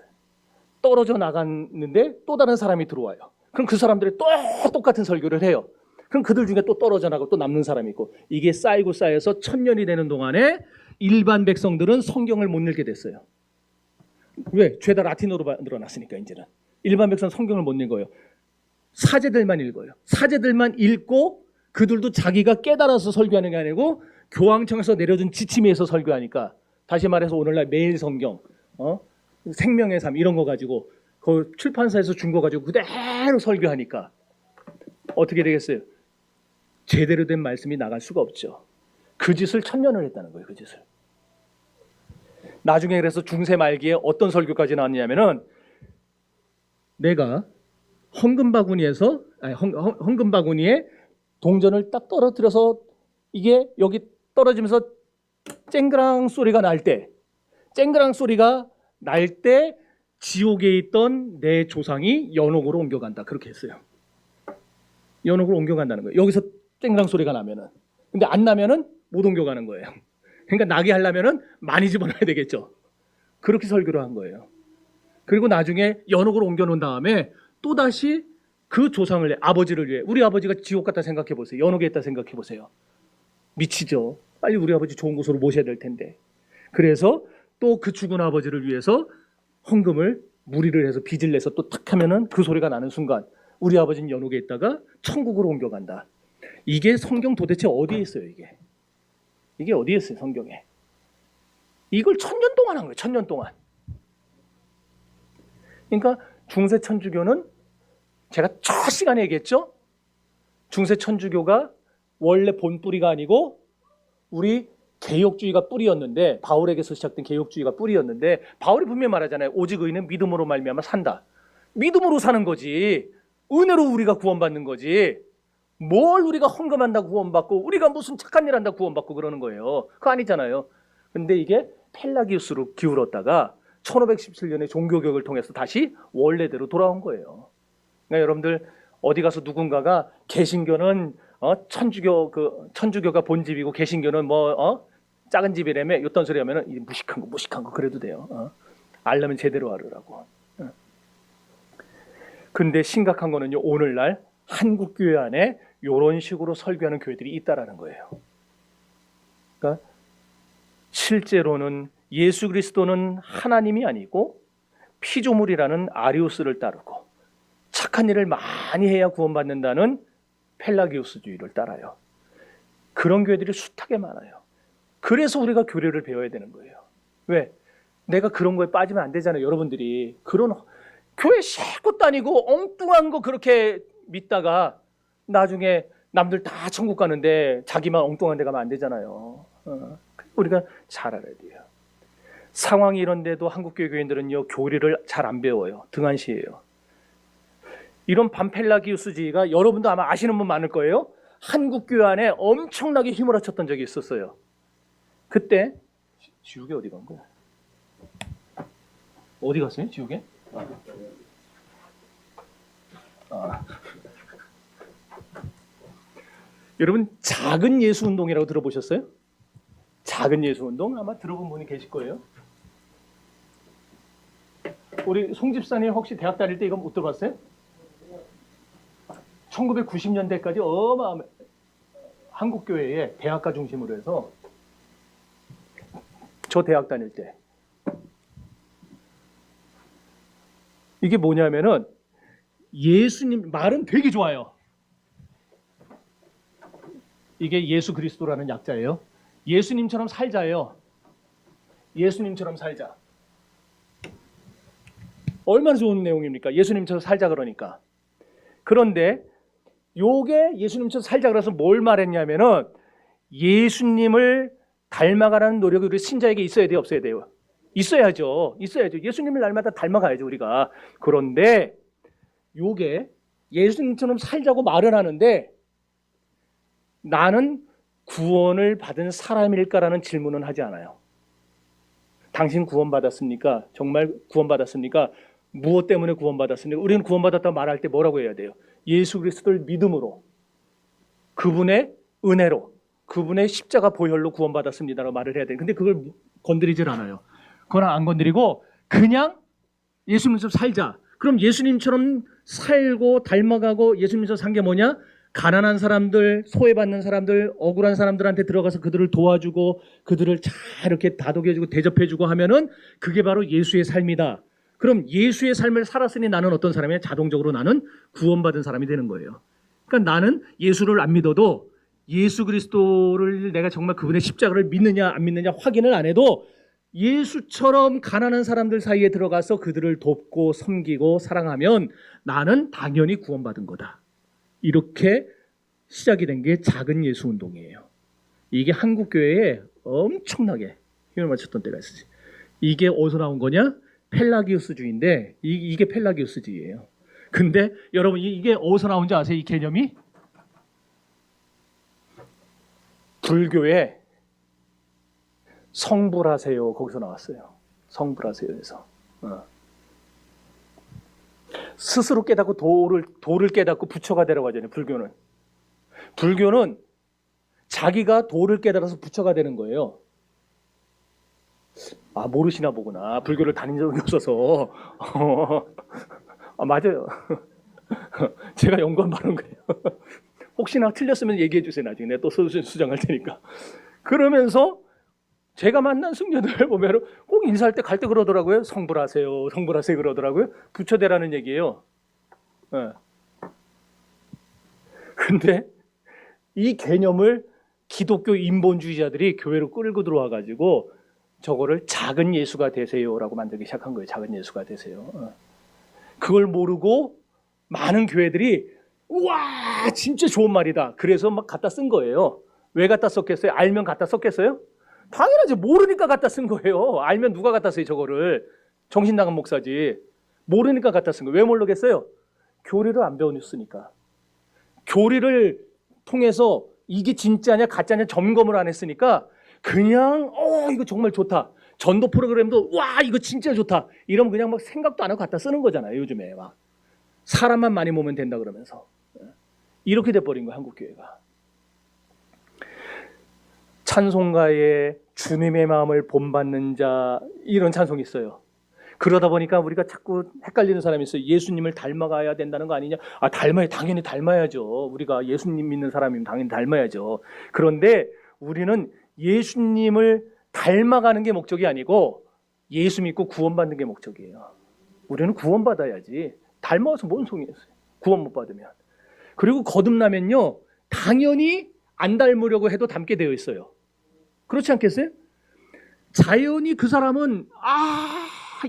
A: 떨어져 나갔는데 또 다른 사람이 들어와요. 그럼 그 사람들이 또 똑같은 설교를 해요. 그럼 그들 중에 또 떨어져 나가고 또 남는 사람이 있고 이게 쌓이고 쌓여서 1000년이 되는 동안에 일반 백성들은 성경을 못 읽게 됐어요. 왜? 죄다 라틴어로 늘어났으니까 이제는 일반 백성 성경을 못 읽어요. 사제들만 읽어요. 사제들만 읽고 그들도 자기가 깨달아서 설교하는 게 아니고 교황청에서 내려준 지침에 의해서 설교하니까 다시 말해서 오늘날 매일 성경, 생명의 삶 이런 거 가지고 그 출판사에서 준 거 가지고 그대로 설교하니까 어떻게 되겠어요? 제대로 된 말씀이 나갈 수가 없죠. 그 짓을 1000년을 했다는 거예요. 그 짓을. 나중에 그래서 중세 말기에 어떤 설교까지 나왔냐면은 내가 헝금바구니에 동전을 딱 떨어뜨려서 이게 여기 떨어지면서 쨍그랑 소리가 날 때 지옥에 있던 내 조상이 연옥으로 옮겨간다. 그렇게 했어요. 연옥으로 옮겨간다는 거예요. 여기서 쨍그랑 소리가 나면은. 근데 안 나면은 못 옮겨가는 거예요. 그러니까 나게 하려면은 많이 집어넣어야 되겠죠. 그렇게 설교를 한 거예요. 그리고 나중에 연옥으로 옮겨놓은 다음에 또다시 그 조상을 위해, 아버지를 위해, 우리 아버지가 지옥 같다 생각해 보세요. 연옥에 있다 생각해 보세요. 미치죠. 빨리 우리 아버지 좋은 곳으로 모셔야 될 텐데. 그래서 또 그 죽은 아버지를 위해서 헌금을 무리를 해서 빚을 내서 또 탁 하면은 그 소리가 나는 순간 우리 아버지는 연옥에 있다가 천국으로 옮겨간다. 이게 성경 도대체 어디에 있어요? 이게 어디에 있어요? 성경에. 이걸 1000년 동안 한 거예요. 1000년 동안. 그러니까 중세천주교는 제가 첫 시간에 얘기했죠. 중세천주교가 원래 본뿌리가 아니고 우리 개혁주의가 뿌리였는데, 바울에게서 시작된 개혁주의가 뿌리였는데, 바울이 분명히 말하잖아요. 오직 의인은 믿음으로 말미암아 산다. 믿음으로 사는 거지. 은혜로 우리가 구원받는 거지. 뭘 우리가 헌금한다고 구원받고 우리가 무슨 착한 일 한다고 구원받고 그러는 거예요. 그거 아니잖아요. 근데 이게 펠라기우스로 기울었다가 1517년에 종교개혁을 통해서 다시 원래대로 돌아온 거예요. 그러니까 여러분들 어디 가서 누군가가 개신교는 천주교가 본집이고 개신교는 작은 집이라며 어떤 소리 하면은 무식한 거 그래도 돼요. 알려면 제대로 알으라고. 근데 심각한 거는요, 오늘날 한국 교회 안에 이런 식으로 설교하는 교회들이 있다라는 거예요. 그러니까 실제로는 예수 그리스도는 하나님이 아니고 피조물이라는 아리우스를 따르고 착한 일을 많이 해야 구원받는다는 펠라기우스주의를 따라요. 그런 교회들이 숱하게 많아요. 그래서 우리가 교리를 배워야 되는 거예요. 왜? 내가 그런 거에 빠지면 안 되잖아요. 여러분들이 그런 교회 싣고 다니고 엉뚱한 거 그렇게 믿다가 나중에 남들 다 천국 가는데 자기만 엉뚱한 데 가면 안 되잖아요. 우리가 잘 알아야 돼요. 상황이 이런데도 한국교회 교인들은요, 교리를 잘 안 배워요. 등한시해요. 이런 반펠라기우스주의가 여러분도 아마 아시는 분 많을 거예요. 한국교회 안에 엄청나게 힘을 합쳤던 적이 있었어요. 그때 지우개 어디 간 거야? 어디 갔어요? 지우개? 여러분 작은 예수운동이라고 들어보셨어요? 작은 예수운동? 아마 들어본 분이 계실 거예요. 우리 송 집사님 혹시 대학 다닐 때 이거 못 들어봤어요? 1990년대까지 어마어마한 한국교회에 대학가 중심으로 해서, 저 대학 다닐 때 이게 뭐냐면은 예수님 말은 되게 좋아요. 이게 예수 그리스도라는 약자예요. 예수님처럼 살자예요. 예수님처럼 살자. 얼마나 좋은 내용입니까? 예수님처럼 살자 그러니까. 그런데 요게 예수님처럼 살자 그래서 뭘 말했냐면은 예수님을 닮아가라는 노력이 우리 신자에게 있어야 돼요, 없어야 돼요? 있어야죠. 예수님을 날마다 닮아가야죠, 우리가. 그런데 요게 예수님처럼 살자고 말은 하는데 나는 구원을 받은 사람일까라는 질문은 하지 않아요. 당신 구원받았습니까? 정말 구원받았습니까? 무엇 때문에 구원받았습니까? 우리는 구원받았다고 말할 때 뭐라고 해야 돼요? 예수 그리스도를 믿음으로, 그분의 은혜로, 그분의 십자가 보혈로 구원받았습니다라고 말을 해야 돼요. 근데 그걸 건드리질 않아요. 그건 안 건드리고 그냥 예수님처럼 살자. 그럼 예수님처럼 살고 닮아가고 예수님처럼 산 게 뭐냐? 가난한 사람들, 소외받는 사람들, 억울한 사람들한테 들어가서 그들을 도와주고 그들을 잘 이렇게 다독여주고 대접해주고 하면은 그게 바로 예수의 삶이다. 그럼 예수의 삶을 살았으니 나는 어떤 사람이냐? 자동적으로 나는 구원받은 사람이 되는 거예요. 그러니까 나는 예수를 안 믿어도 예수 그리스도를 내가 정말 그분의 십자가를 믿느냐 안 믿느냐 확인을 안 해도 예수처럼 가난한 사람들 사이에 들어가서 그들을 돕고 섬기고 사랑하면 나는 당연히 구원받은 거다. 이렇게 시작이 된 게 작은 예수 운동이에요. 이게 한국 교회에 엄청나게 힘을 맞췄던 때가 있었지. 이게 어디서 나온 거냐? 펠라기우스주의인데 이게 펠라기우스주의예요. 근데 여러분 이게 어디서 나온지 아세요? 이 개념이? 불교의 성불하세요 거기서 나왔어요. 성불하세요에서 스스로 깨닫고 도를 깨닫고 부처가 되라고 하잖아요. 불교는 자기가 도를 깨달아서 부처가 되는 거예요. 아, 모르시나 보구나. 불교를 다닌 적이 없어서. 맞아요. 제가 연구한 바른 거예요. 혹시나 틀렸으면 얘기해 주세요. 나중에 내가 또 수정할 테니까. 그러면서 제가 만난 승려들 보면 꼭 인사할 때 갈 때 그러더라고요. 성불하세요. 성불하세요 그러더라고요. 부처 되라는 얘기예요. 근데 이 개념을 기독교 인본주의자들이 교회로 끌고 들어와가지고 저거를 작은 예수가 되세요라고 만들기 시작한 거예요. 작은 예수가 되세요. 그걸 모르고 많은 교회들이 우와 진짜 좋은 말이다. 그래서 막 갖다 쓴 거예요. 왜 갖다 썼겠어요? 알면 갖다 썼겠어요? 당연하지. 모르니까 갖다 쓴 거예요. 알면 누가 갖다 써요 저거를. 정신 나간 목사지. 모르니까 갖다 쓴 거예요. 왜 모르겠어요? 교리를 안 배웠으니까. 교리를 통해서 이게 진짜냐 가짜냐 점검을 안 했으니까 그냥 이거 정말 좋다. 전도 프로그램도 와 이거 진짜 좋다. 이러면 그냥 막 생각도 안 하고 갖다 쓰는 거잖아요. 요즘에 막 사람만 많이 모으면 된다 그러면서 이렇게 돼버린 거예요. 한국교회가. 찬송가에 주님의 마음을 본받는 자 이런 찬송이 있어요. 그러다 보니까 우리가 자꾸 헷갈리는 사람이 있어요. 예수님을 닮아가야 된다는 거 아니냐? 당연히 닮아야죠. 우리가 예수님 믿는 사람이면 당연히 닮아야죠. 그런데 우리는 예수님을 닮아가는 게 목적이 아니고 예수 믿고 구원받는 게 목적이에요. 우리는 구원받아야지. 닮아서 뭔 소용이 있어요. 구원 못 받으면. 그리고 거듭나면요. 당연히 안 닮으려고 해도 닮게 되어 있어요. 그렇지 않겠어요? 자연히 그 사람은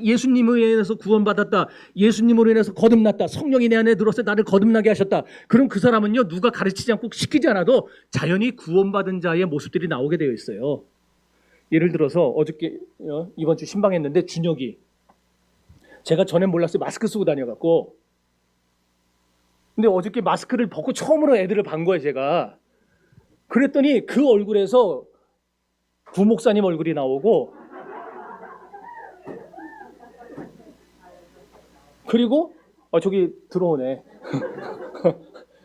A: 예수님으로 인해서 구원받았다. 예수님으로 인해서 거듭났다. 성령이 내 안에 들어서 나를 거듭나게 하셨다. 그럼 그 사람은요. 누가 가르치지 않고 시키지 않아도 자연히 구원받은 자의 모습들이 나오게 되어 있어요. 예를 들어서 어저께 이번 주 신방했는데 준혁이 제가 전엔 몰랐어요. 마스크 쓰고 다녀갖고 근데 어저께 마스크를 벗고 처음으로 애들을 본 거예요. 제가 그랬더니 그 얼굴에서 부목사님 얼굴이 나오고 그리고 저기 들어오네.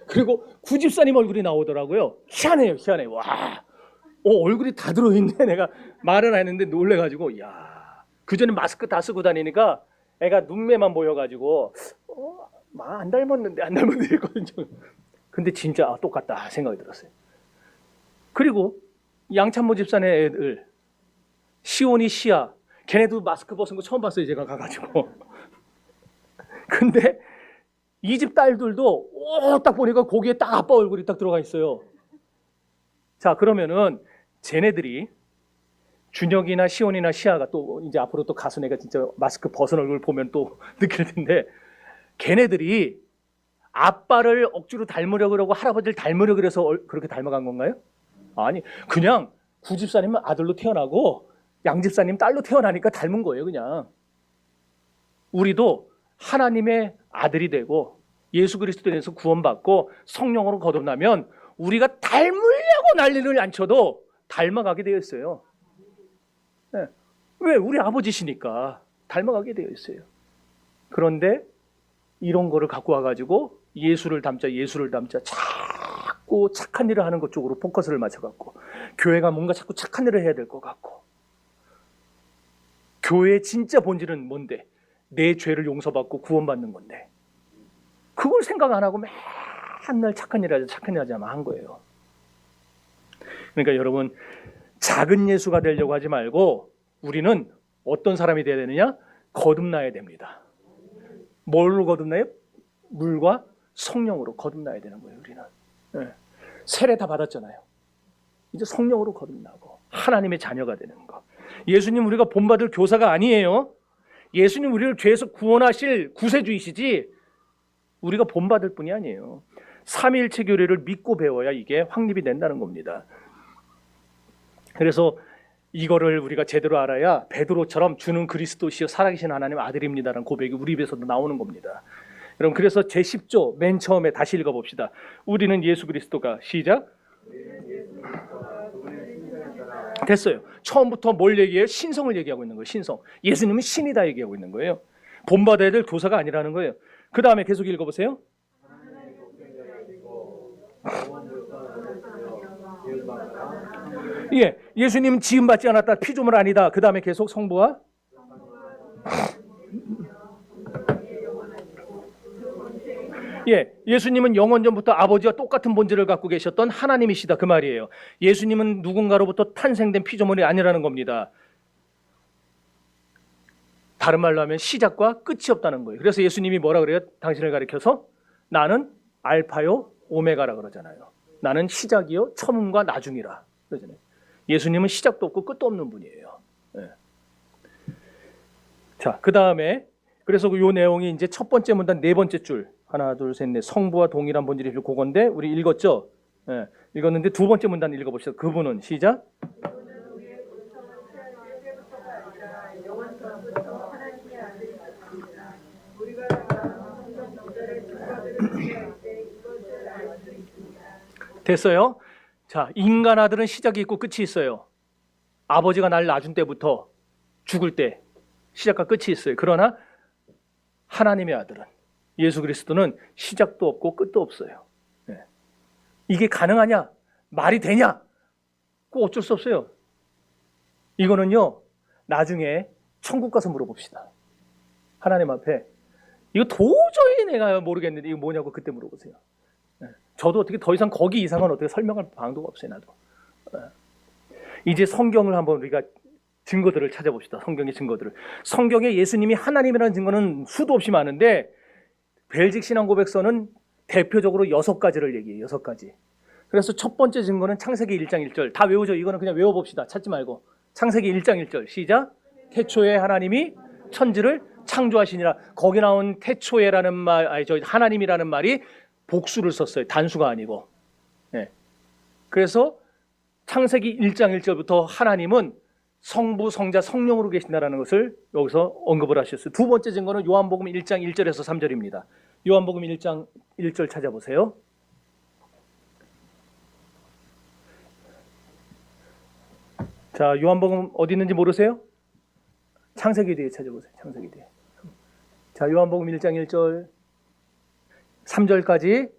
A: 그리고 구집사님 얼굴이 나오더라고요. 희한해요. 희한해. 와, 얼굴이 다 들어있네. 내가 말을 안 했는데 놀래가지고 야, 그전에 마스크 다 쓰고 다니니까 애가 눈매만 보여가지고 안 닮았는데 이랬거든요. 근데 진짜 똑같다 생각이 들었어요. 그리고 양찬모 집사네 애들 시온이 시아 걔네도 마스크 벗은 거 처음 봤어요. 제가 가가지고. 근데 이 집 딸들도 딱 보니까 거기에 딱 아빠 얼굴이 딱 들어가 있어요. 자, 그러면은 쟤네들이 준혁이나 시온이나 시아가 또 이제 앞으로 또 가수네가 진짜 마스크 벗은 얼굴 보면 또 느낄 텐데 걔네들이 아빠를 억지로 닮으려고 그러고 할아버지를 닮으려고 그래서 그렇게 닮아간 건가요? 아니, 그냥 구집사님은 아들로 태어나고 양집사님 딸로 태어나니까 닮은 거예요. 그냥 우리도 하나님의 아들이 되고 예수 그리스도에 대해서 구원받고 성령으로 거듭나면 우리가 닮으려고 난리를 안 쳐도 닮아가게 되어 있어요. 네. 왜? 우리 아버지시니까 닮아가게 되어 있어요. 그런데 이런 거를 갖고 와가지고 예수를 닮자 자꾸 착한 일을 하는 것 쪽으로 포커스를 맞춰갖고 교회가 뭔가 자꾸 착한 일을 해야 될 것 같고 교회의 진짜 본질은 뭔데? 내 죄를 용서받고 구원받는 건데 그걸 생각 안 하고 맨날 착한 일 하자만 한 거예요. 그러니까 여러분 작은 예수가 되려고 하지 말고 우리는 어떤 사람이 돼야 되느냐? 거듭나야 됩니다. 뭘로 거듭나요? 물과 성령으로 거듭나야 되는 거예요. 우리는 세례 다 받았잖아요. 이제 성령으로 거듭나고 하나님의 자녀가 되는 거. 예수님 우리가 본받을 교사가 아니에요. 예수님 우리를 죄에서 구원하실 구세주이시지 우리가 본받을 분이 아니에요. 삼위일체 교리를 믿고 배워야 이게 확립이 된다는 겁니다. 그래서 이거를 우리가 제대로 알아야 베드로처럼 주는 그리스도시요 살아계신 하나님 아들입니다라는 고백이 우리 입에서도 나오는 겁니다. 여러분 그래서 제10조 맨 처음에 다시 읽어봅시다. 우리는 예수 그리스도가 시작. 됐어요. 처음부터 뭘 얘기해요? 신성을 얘기하고 있는 거예요. 신성. 예수님은 신이다 얘기하고 있는 거예요. 본받아야 될 교사가 아니라는 거예요. 그 다음에 계속 읽어보세요. 예, 예수님은 지음받지 않았다. 피조물 아니다. 그 다음에 계속 성부와 예, 예수님은 영원전부터 아버지와 똑같은 본질을 갖고 계셨던 하나님이시다 그 말이에요. 예수님은 누군가로부터 탄생된 피조물이 아니라는 겁니다. 다른 말로 하면 시작과 끝이 없다는 거예요. 그래서 예수님이 뭐라 그래요? 당신을 가리켜서 나는 알파요 오메가라 그러잖아요. 나는 시작이요 처음과 나중이라 그러잖아요. 예수님은 시작도 없고 끝도 없는 분이에요. 예. 자, 그 다음에 그래서 이 내용이 이제 첫 번째 문단 네 번째 줄 하나 둘 셋 넷 성부와 동일한 본질이 그건데 우리 읽었죠? 예, 읽었는데 두 번째 문단 읽어봅시다. 그분은 시작. 됐어요? 자, 인간 아들은 시작이 있고 끝이 있어요. 아버지가 날 낳은 때부터 죽을 때 시작과 끝이 있어요. 그러나 하나님의 아들은 예수 그리스도는 시작도 없고 끝도 없어요. 네. 이게 가능하냐? 말이 되냐? 꼭 어쩔 수 없어요. 이거는요 나중에 천국 가서 물어봅시다. 하나님 앞에 이거 도저히 내가 모르겠는데 이거 뭐냐고 그때 물어보세요. 네. 저도 어떻게 더 이상 거기 이상은 어떻게 설명할 방도가 없어요. 나도. 네. 이제 성경을 한번 우리가 증거들을 찾아봅시다. 성경의 증거들을. 성경에 예수님이 하나님이라는 증거는 수도 없이 많은데 벨직 신앙 고백서는 대표적으로 6가지를 얘기해요. 6가지. 그래서 첫 번째 증거는 창세기 1장 1절. 다 외우죠. 이거는 그냥 외워봅시다. 찾지 말고. 창세기 1장 1절. 시작. 태초에 하나님이 천지를 창조하시니라. 거기 나온 태초에라는 말, 하나님이라는 말이 복수를 썼어요. 단수가 아니고. 네. 그래서 창세기 1장 1절부터 하나님은 성부, 성자, 성령으로 계신다라는 것을 여기서 언급을 하셨어요. 두 번째 증거는 요한복음 1장 1절에서 3절입니다. 요한복음 1장 1절 찾아보세요. 자, 요한복음 어디 있는지 모르세요? 창세기 뒤에 찾아보세요. 창세기 뒤에. 자, 요한복음 1장 1절 3절까지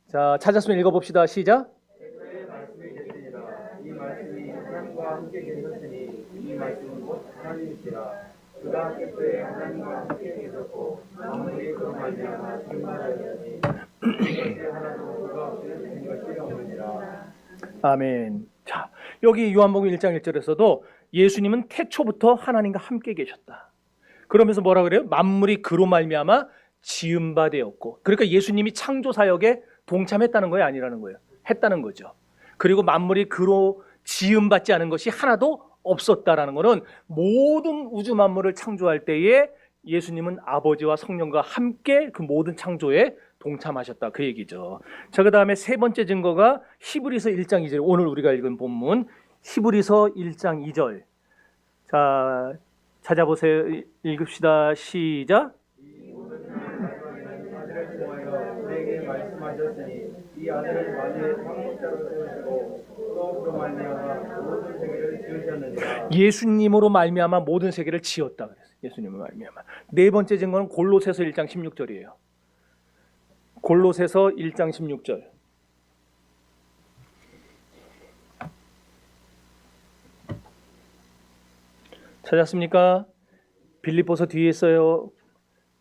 A: 자, 찾았으면 읽어봅시다. 시작. 이 말씀이 하나님과 함께 계셨으니 이 말씀은 곧 하나님이시라. 그가 태초에 하나님과 함께 계셨고 만물이 그로 말미암아 생겨나였으니 이것이 하나도 그가 없이는 된 것이 없느니라. 아멘. 자, 여기 요한복음 1장 1절에서도 예수님은 태초부터 하나님과 함께 계셨다. 그러면서 뭐라 그래요? 만물이 그로 말미암아 지은 바 되었고, 그러니까 예수님이 창조 사역에 동참했다는 거예요, 아니라는 거예요? 했다는 거죠. 그리고 만물이 그로 지음받지 않은 것이 하나도 없었다라는 것은 모든 우주 만물을 창조할 때에 예수님은 아버지와 성령과 함께 그 모든 창조에 동참하셨다 그 얘기죠. 자, 그 다음에 세 번째 증거가 히브리서 1장 2절. 오늘 우리가 읽은 본문 히브리서 1장 2절. 자, 찾아보세요. 읽읍시다. 시작. 이 아들을 만유의 상속자로 세우시고 또 그로 말미암아 모든 세계를 지으셨느니라. 예수님으로 말미암아 모든 세계를 지었다 그랬어요. 예수님으로 말미암아. 네 번째 증거는 골로새서 1장 16절이에요. 골로새서 1장 16절. 찾았습니까? 빌립보서 뒤에 있어요.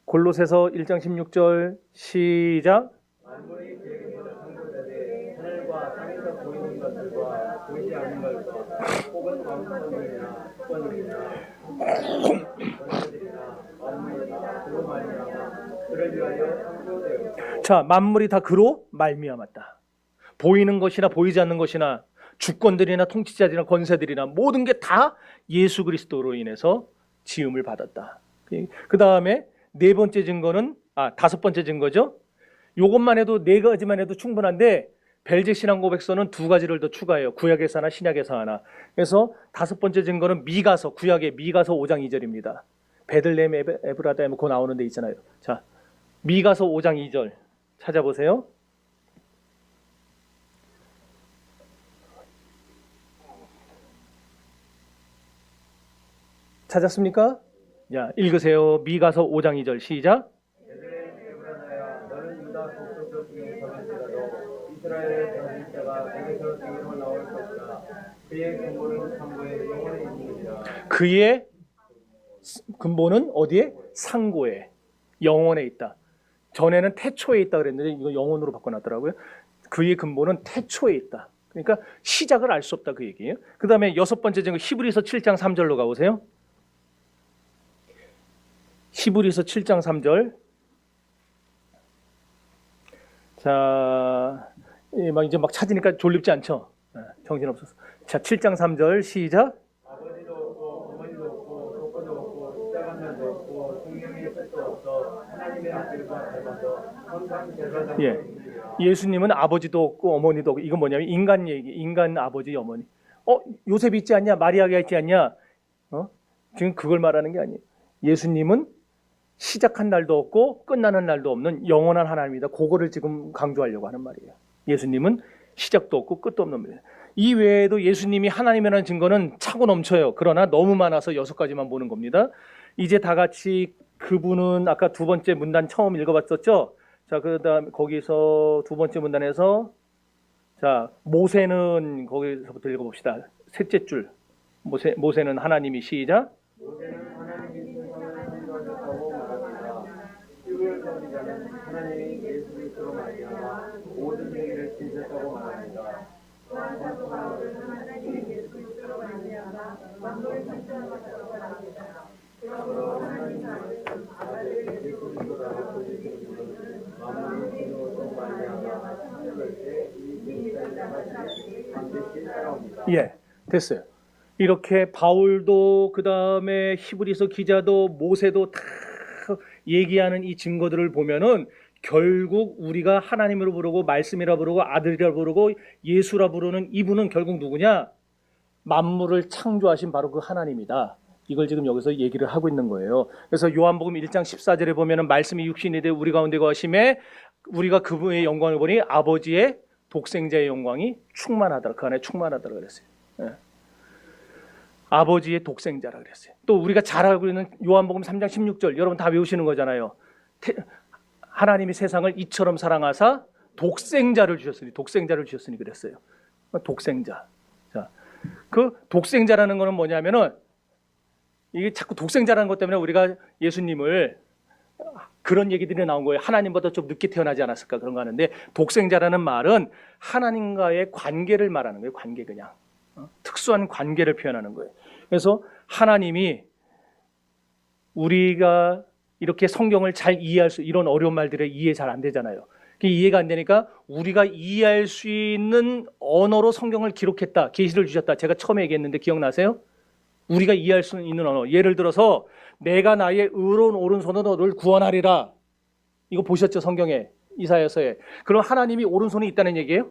A: 골로새서 1장 16절 시작. 만물이 계획보다 창조되되 하늘과 땅에서 보이는 것들과 보이지 않는 것과 혹은 왕권이나 특권이나 권세들이나 만물이 다 그로 말미암아 그를 위하여 창조되었고. 자, 만물이 다 그로 말미암았다. 보이는 것이나 보이지 않는 것이나 주권들이나 통치자들이나 권세들이나 모든 게 다 예수 그리스도로 인해서 지음을 받았다. 그 다음에 네 번째 증거는 다섯 번째 증거죠. 이것만 해도 네 가지만 해도 충분한데 벨제 신앙 고백서는 두 가지를 더 추가해요. 구약에서 하나, 신약에서 하나. 그래서 다섯 번째 증거는 미가서, 구약의 미가서 5장 2절입니다. 베들레헴 에브라다에 그 나오는 데 있잖아요. 자, 미가서 5장 2절 찾아보세요. 찾았습니까? 자, 읽으세요. 미가서 5장 2절 시작.
B: 너는 유다 족속 중에 적을지라도 이스라엘의 저질 자가 내게서 증인으로 나올 것이다. 그의 근본은 상고에 영원히 있느니라.
A: 그의 근본은 어디에? 상고에, 영원에 있다. 전에는 태초에 있다 그랬는데 이거 영원으로 바꿔놨더라고요. 그의 근본은 태초에 있다. 그러니까 시작을 알 수 없다 그 얘기예요. 그 다음에 여섯 번째 증거 히브리서 7장 3절로 가보세요. 히브리서 7장 3절. 자, 이제 막 찾으니까 졸립지 않죠? 정신없어서. 자, 7장 3절 시작.
B: 아버지도 없고 어머니도 없고 조건도 없고 십자가면도 없고 성령의 뜻도 없어 하나님의 아들과 닮아서 항상 제사장으로 있느니라.
A: 예수님은 아버지도 없고 어머니도 없고 이건 뭐냐면 인간 얘기, 인간 아버지 어머니. 요셉 있지 않냐? 마리아가 있지 않냐? 지금 그걸 말하는 게 아니에요. 예수님은 시작한 날도 없고 끝나는 날도 없는 영원한 하나님이다. 그거를 지금 강조하려고 하는 말이에요. 예수님은 시작도 없고 끝도 없는 분이에요. 이 외에도 예수님이 하나님이라는 증거는 차고 넘쳐요. 그러나 너무 많아서 6가지만 보는 겁니다. 이제 다 같이 그분은 아까 두 번째 문단 처음 읽어봤었죠. 자, 그다음 거기서 두 번째 문단에서 자, 모세는 거기서부터 읽어봅시다. 셋째 줄. 모세는 하나님이 시작.
B: 모세는 하나님이 세상을 창조하셨다고 말합니다. 히브리 선지자는 하나님이 예수 그리스도로 말미암아 모든 행위를 지으셨다고 말합니다. 또한 사도 바울은 하나님이 예수 그리스도로 말미암아 만물을 창조하셨다고 말합니다. 그러므로 하나님 아들 예수 그리스도라고 불리시는 분은 만물을 주로 말미암아 창조할 때이 진리를 반드시 따라옵니다.
A: 예, 됐어요. 이렇게 바울도 그 다음에 히브리서 기자도 모세도 다 얘기하는 이 증거들을 보면은 결국 우리가 하나님으로 부르고 말씀이라 부르고 아들이라 부르고 예수라 부르는 이분은 결국 누구냐? 만물을 창조하신 바로 그 하나님이다. 이걸 지금 여기서 얘기를 하고 있는 거예요. 그래서 요한복음 1장 14절에 보면은 말씀이 육신이 되어 우리 가운데 거하심에 우리가 그분의 영광을 보니 아버지의 독생자의 영광이 충만하더라. 그 안에 충만하더라 그랬어요. 예. 아버지의 독생자라 그랬어요. 또 우리가 잘 알고 있는 요한복음 3장 16절 여러분 다 외우시는 거잖아요. 하나님이 세상을 이처럼 사랑하사 독생자를 주셨으니 그랬어요. 독생자. 자, 그 독생자라는 거는 뭐냐면은 이게 자꾸 독생자라는 것 때문에 우리가 예수님을 그런 얘기들이 나온 거예요. 하나님보다 좀 늦게 태어나지 않았을까 그런 거 하는데 독생자라는 말은 하나님과의 관계를 말하는 거예요. 관계 그냥. 특수한 관계를 표현하는 거예요. 그래서 하나님이 우리가 이렇게 성경을 잘 이해할 수 이런 어려운 말들에 이해 잘 안 되잖아요. 이해가 안 되니까 우리가 이해할 수 있는 언어로 성경을 기록했다. 계시를 주셨다. 제가 처음에 얘기했는데 기억나세요? 우리가 이해할 수 있는 언어. 예를 들어서 내가 나의 의로운 오른손으로 너를 구원하리라. 이거 보셨죠? 성경에 이사야서에. 그럼 하나님이 오른손이 있다는 얘기예요?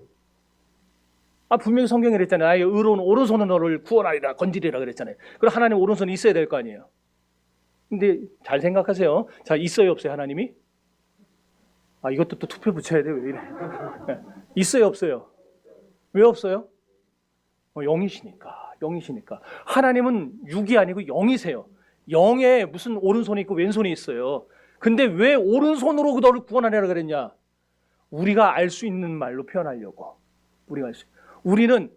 A: 분명히 성경에 그랬잖아요. 나의 의로운 오른손으로 너를 구원하리라 건지리라 그랬잖아요. 그럼 하나님 오른손이 있어야 될 거 아니에요. 근데 잘 생각하세요. 자, 있어요 없어요 하나님이? 이것도 또 투표 붙여야 돼요. 왜 이래? 있어요 없어요? 왜 없어요? 영이시니까. 하나님은 육이 아니고 영이세요. 영에 무슨 오른손이 있고 왼손이 있어요. 근데 왜 오른손으로 너를 구원하리라 그랬냐? 우리가 알 수 있는 말로 표현하려고. 우리는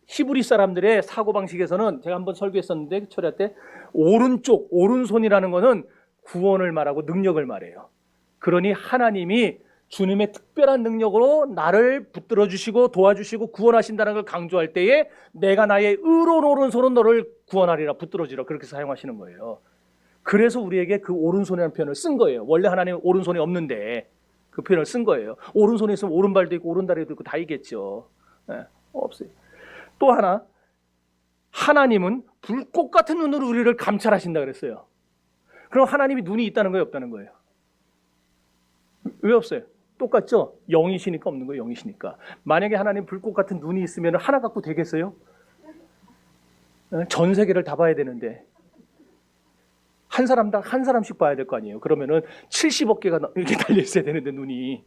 A: 히브리 사람들의 사고방식에서는 제가 한번 설교했었는데 철야 때 오른손이라는 것은 구원을 말하고 능력을 말해요. 그러니 하나님이 주님의 특별한 능력으로 나를 붙들어 주시고 도와주시고 구원하신다는 걸 강조할 때에 내가 나의 의로운 오른손은 너를 구원하리라 붙들어 주라 그렇게 사용하시는 거예요. 그래서 우리에게 그 오른손이라는 표현을 쓴 거예요. 원래 하나님은 오른손이 없는데 그 표현을 쓴 거예요. 오른손에 있으면 오른발도 있고 오른다리도 있고 다 있겠죠. 없어요. 또 하나, 하나님은 불꽃 같은 눈으로 우리를 감찰하신다 그랬어요. 그럼 하나님이 눈이 있다는 거예요, 없다는 거예요? 왜 없어요? 똑같죠? 영이시니까 없는 거예요, 영이시니까. 만약에 하나님 불꽃 같은 눈이 있으면 하나 갖고 되겠어요? 전 세계를 다 봐야 되는데 한 사람당 한 사람씩 봐야 될 거 아니에요. 그러면은 70억 개가 이렇게 달려 있어야 되는데 눈이.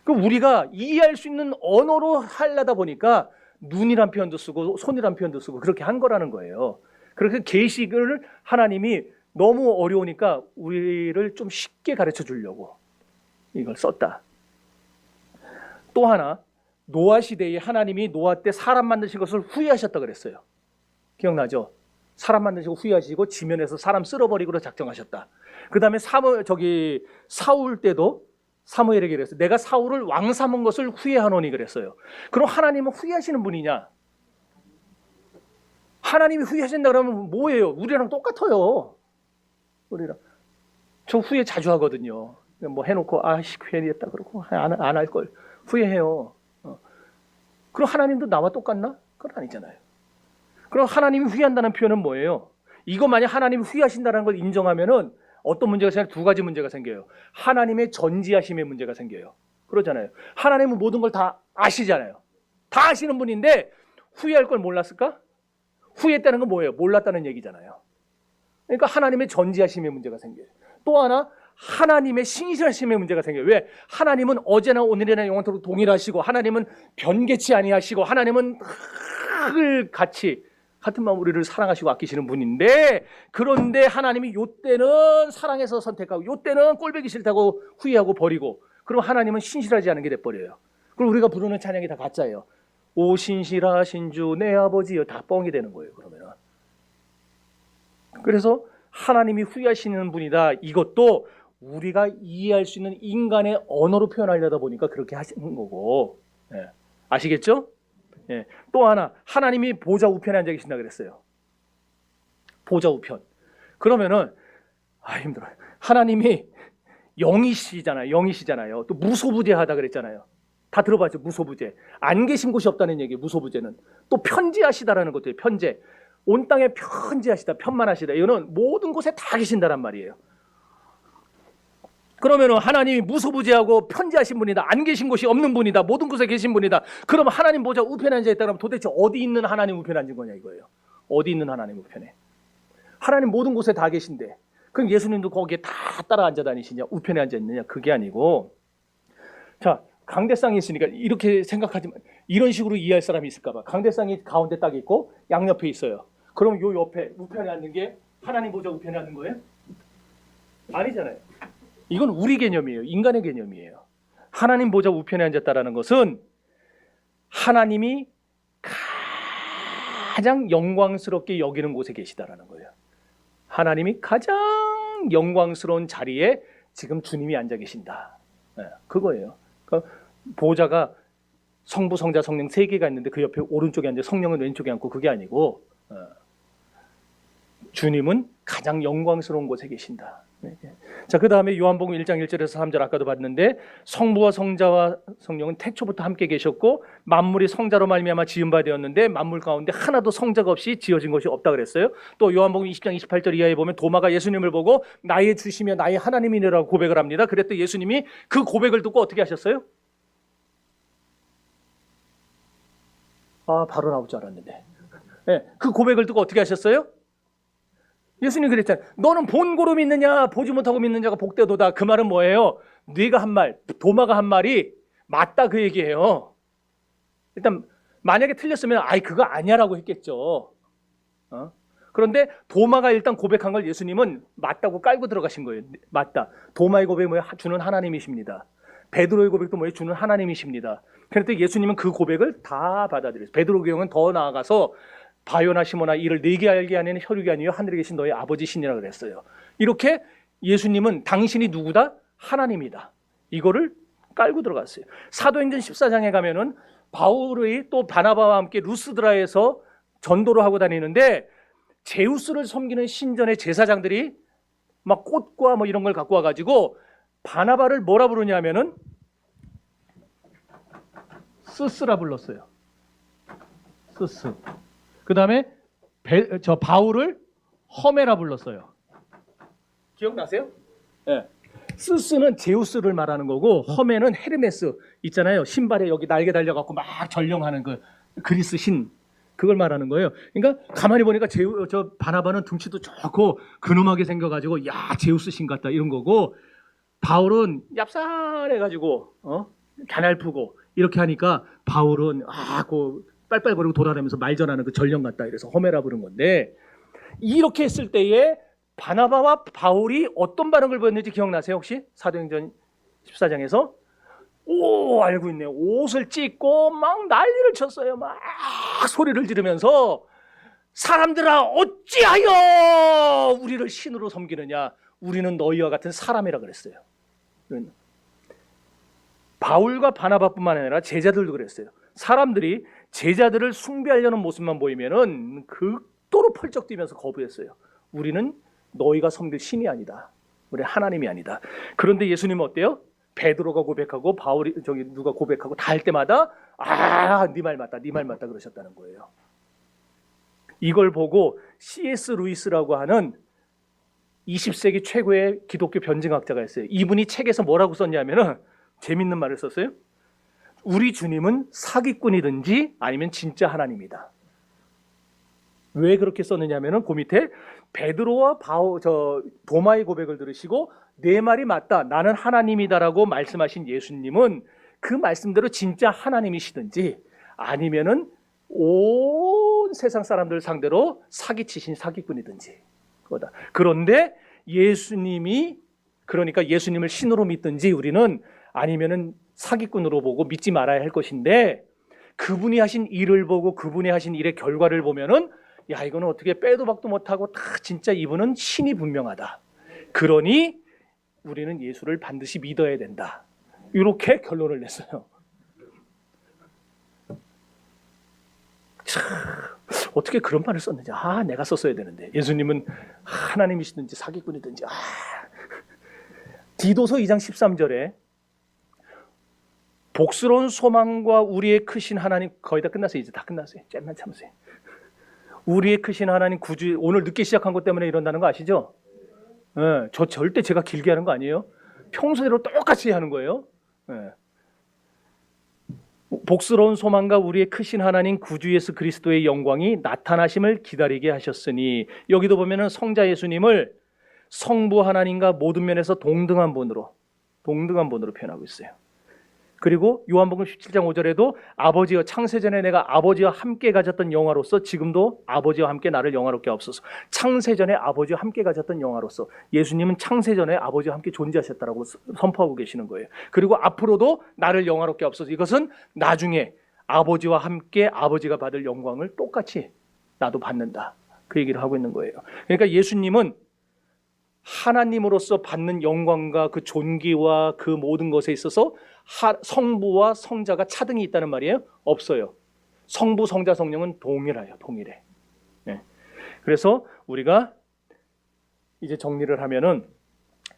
A: 그럼 우리가 이해할 수 있는 언어로 하려다 보니까 눈이란 표현도 쓰고 손이란 표현도 쓰고 그렇게 한 거라는 거예요. 그렇게 계시를 하나님이 너무 어려우니까 우리를 좀 쉽게 가르쳐 주려고 이걸 썼다. 또 하나, 노아 시대에 하나님이 노아 때 사람 만드신 것을 후회하셨다 그랬어요. 기억나죠? 사람 만드시고 후회하시고 지면에서 사람 쓸어버리기로 작정하셨다. 그 다음에 사울 때도 사무엘에게 그랬어요. 내가 사울을 왕 삼은 것을 후회하노니 그랬어요. 그럼 하나님은 후회하시는 분이냐? 하나님이 후회하신다 그러면 뭐예요? 우리랑 똑같아요. 우리랑. 저 후회 자주 하거든요. 뭐 해놓고 아씨 괜히 했다 그러고 안 할 걸 후회해요. 그럼 하나님도 나와 똑같나? 그건 아니잖아요. 그럼 하나님이 후회한다는 표현은 뭐예요? 이거 만약 하나님이 후회하신다는 걸 인정하면은 어떤 문제가 생겨요? 두 가지 문제가 생겨요. 하나님의 전지하심의 문제가 생겨요. 그러잖아요. 하나님은 모든 걸 다 아시잖아요. 다 아시는 분인데 후회할 걸 몰랐을까? 후회했다는 건 뭐예요? 몰랐다는 얘기잖아요. 그러니까 하나님의 전지하심의 문제가 생겨요. 또 하나, 하나님의 신실하심의 문제가 생겨요. 왜? 하나님은 어제나 오늘이나 영원토록 동일하시고 하나님은 변개치 아니하시고 하나님은 늘 같은 마음 우리를 사랑하시고 아끼시는 분인데, 그런데 하나님이 요때는 사랑해서 선택하고 요때는 꼴보기 싫다고 후회하고 버리고, 그럼 하나님은 신실하지 않은 게 돼버려요. 그럼 우리가 부르는 찬양이 다 가짜예요. 오 신실하신 주 내 아버지여, 다 뻥이 되는 거예요. 그러면은. 그래서 하나님이 후회하시는 분이다, 이것도 우리가 이해할 수 있는 인간의 언어로 표현하려다 보니까 그렇게 하시는 거고. 예. 아시겠죠? 예. 또 하나, 하나님이 보좌 우편에 앉아 계신다 그랬어요. 보좌 우편. 그러면은 힘들어요. 하나님이 영이시잖아요. 또 무소부재하다 그랬잖아요. 다 들어봤죠? 무소부재. 안 계신 곳이 없다는 얘기예요. 무소부재는. 또 편지하시다라는 것도예요. 편재. 온 땅에 편지하시다, 편만하시다. 이거는 모든 곳에 다 계신다란 말이에요. 그러면 하나님이 무소부재하고 편지하신 분이다, 안 계신 곳이 없는 분이다, 모든 곳에 계신 분이다. 그러면 하나님 보좌 우편에 앉아있다 그러면 도대체 어디 있는 하나님 우편에 앉은 거냐 이거예요. 어디 있는 하나님 우편에. 하나님 모든 곳에 다 계신데 그럼 예수님도 거기에 다 따라 앉아 다니시냐, 우편에 앉아 있느냐? 그게 아니고, 자, 강대상이 있으니까 이렇게 생각하지만 이런 식으로 이해할 사람이 있을까 봐. 강대상이 가운데 딱 있고 양옆에 있어요. 그럼 요 옆에 우편에 앉는 게 하나님 보좌 우편에 앉는 거예요? 아니잖아요. 이건 우리 개념이에요. 인간의 개념이에요. 하나님 보좌 우편에 앉았다라는 것은 하나님이 가장 영광스럽게 여기는 곳에 계시다라는 거예요. 하나님이 가장 영광스러운 자리에 지금 주님이 앉아 계신다. 그거예요. 그러니까 보좌가 성부, 성자, 성령 세 개가 있는데 그 옆에 오른쪽에 앉아 성령은 왼쪽에 앉고, 그게 아니고 주님은 가장 영광스러운 곳에 계신다. 자, 그 다음에 요한복음 1장 1절에서 3절 아까도 봤는데, 성부와 성자와 성령은 태초부터 함께 계셨고 만물이 성자로 말미암아 지은 바 되었는데 만물 가운데 하나도 성자가 없이 지어진 것이 없다 그랬어요. 또 요한복음 20장 28절 이하에 보면 도마가 예수님을 보고 나의 주시며 나의 하나님이라고 고백을 합니다. 그랬더니 예수님이 그 고백을 듣고 어떻게 하셨어요? 바로 나올 줄 알았는데. 네, 그 고백을 듣고 어떻게 하셨어요? 예수님 그랬잖아요. 너는 본고로 믿느냐 보지 못하고 믿는 자가 복되도다. 그 말은 뭐예요? 네가 한 말, 도마가 한 말이 맞다, 그 얘기예요. 일단 만약에 틀렸으면 그거 아니야라고 했겠죠. 그런데 도마가 일단 고백한 걸 예수님은 맞다고 깔고 들어가신 거예요. 맞다. 도마의 고백이 뭐예요? 주는 하나님이십니다. 베드로의 고백도 뭐예요? 주는 하나님이십니다. 그런데 예수님은 그 고백을 다 받아들였어요. 베드로의 경우는 더 나아가서 바요나 시모나 이를 네게 알게 하는 혈육이 아니요 하늘에 계신 너의 아버지시니라 그랬어요. 이렇게 예수님은 당신이 누구다? 하나님이다. 이거를 깔고 들어갔어요. 사도행전 14장에 가면은 바울이 또 바나바와 함께 루스드라에서 전도를 하고 다니는데 제우스를 섬기는 신전의 제사장들이 막 꽃과 뭐 이런 걸 갖고 와가지고 바나바를 뭐라 부르냐면은 스스라 불렀어요. 스스. 그 다음에 바울을 허메라 불렀어요. 기억나세요? 네. 스스는 제우스를 말하는 거고 허메는 헤르메스 있잖아요. 신발에 여기 날개 달려갖고 막 전령하는 그 그리스 신 그걸 말하는 거예요. 그러니까 가만히 보니까 저 바나바는 등치도 좋고 근엄하게 생겨가지고 야 제우스 신 같다 이런 거고 바울은 얍살해가지고 가냘프고 이렇게 하니까 바울은 그 빨빨거리고 돌아다니면서 말 전하는 그 전령 같다 이래서 허메라 부른 건데 이렇게 했을 때에 바나바와 바울이 어떤 반응을 보였는지 기억나세요 혹시? 사도행전 14장에서 알고 있네요. 옷을 찢고 막 난리를 쳤어요. 막 소리를 지르면서 사람들아 어찌하여 우리를 신으로 섬기느냐 우리는 너희와 같은 사람이라 그랬어요. 바울과 바나바뿐만 아니라 제자들도 그랬어요. 사람들이 제자들을 숭배하려는 모습만 보이면은 극도로 펄쩍 뛰면서 거부했어요. 우리는 너희가 섬길 신이 아니다. 우리 하나님이 아니다. 그런데 예수님은 어때요? 베드로가 고백하고 바울이 누가 고백하고 다 할 때마다 네 말 맞다, 네 말 맞다 그러셨다는 거예요. 이걸 보고 C.S. 루이스라고 하는 20세기 최고의 기독교 변증학자가 있어요. 이분이 책에서 뭐라고 썼냐면은 재밌는 말을 썼어요. 우리 주님은 사기꾼이든지 아니면 진짜 하나님이다. 왜 그렇게 썼느냐면은 그 밑에 베드로와 도마의 고백을 들으시고 내 말이 맞다. 나는 하나님이다라고 말씀하신 예수님은 그 말씀대로 진짜 하나님이시든지 아니면은 온 세상 사람들 상대로 사기치신 사기꾼이든지 그거다. 그런데 그러니까 예수님을 신으로 믿든지 우리는 아니면은 사기꾼으로 보고 믿지 말아야 할 것인데 그분이 하신 일을 보고 그분이 하신 일의 결과를 보면은 야 이거는 어떻게 빼도 박도 못하고 다 진짜 이분은 신이 분명하다. 그러니 우리는 예수를 반드시 믿어야 된다. 이렇게 결론을 냈어요. 참, 어떻게 그런 말을 썼는지 내가 썼어야 되는데 예수님은 하나님이시든지 사기꾼이든지 디도서 2장 13절에 복스러운 소망과 우리의 크신 하나님 거의 다 끝났어요. 이제 다 끝났어요. 잼만 참으세요. 우리의 크신 하나님 구주 오늘 늦게 시작한 것 때문에 이런다는 거 아시죠? 네, 저 절대 제가 길게 하는 거 아니에요. 평소대로 똑같이 하는 거예요. 네. 복스러운 소망과 우리의 크신 하나님 구주 예수 그리스도의 영광이 나타나심을 기다리게 하셨으니 여기도 보면은 성자 예수님을 성부 하나님과 모든 면에서 동등한 분으로 표현하고 있어요. 그리고 요한복음 17장 5절에도 아버지여 창세전에 내가 아버지와 함께 가졌던 영화로서 지금도 아버지와 함께 나를 영화롭게 하옵소서. 창세전에 아버지와 함께 가졌던 영화로서 예수님은 창세전에 아버지와 함께 존재하셨다라고 선포하고 계시는 거예요. 그리고 앞으로도 나를 영화롭게 하옵소서. 이것은 나중에 아버지와 함께 아버지가 받을 영광을 똑같이 나도 받는다. 그 얘기를 하고 있는 거예요. 그러니까 예수님은 하나님으로서 받는 영광과 그 존귀와 그 모든 것에 있어서 성부와 성자가 차등이 있다는 말이에요? 없어요. 성부, 성자, 성령은 동일해. 네. 그래서 우리가 이제 정리를 하면은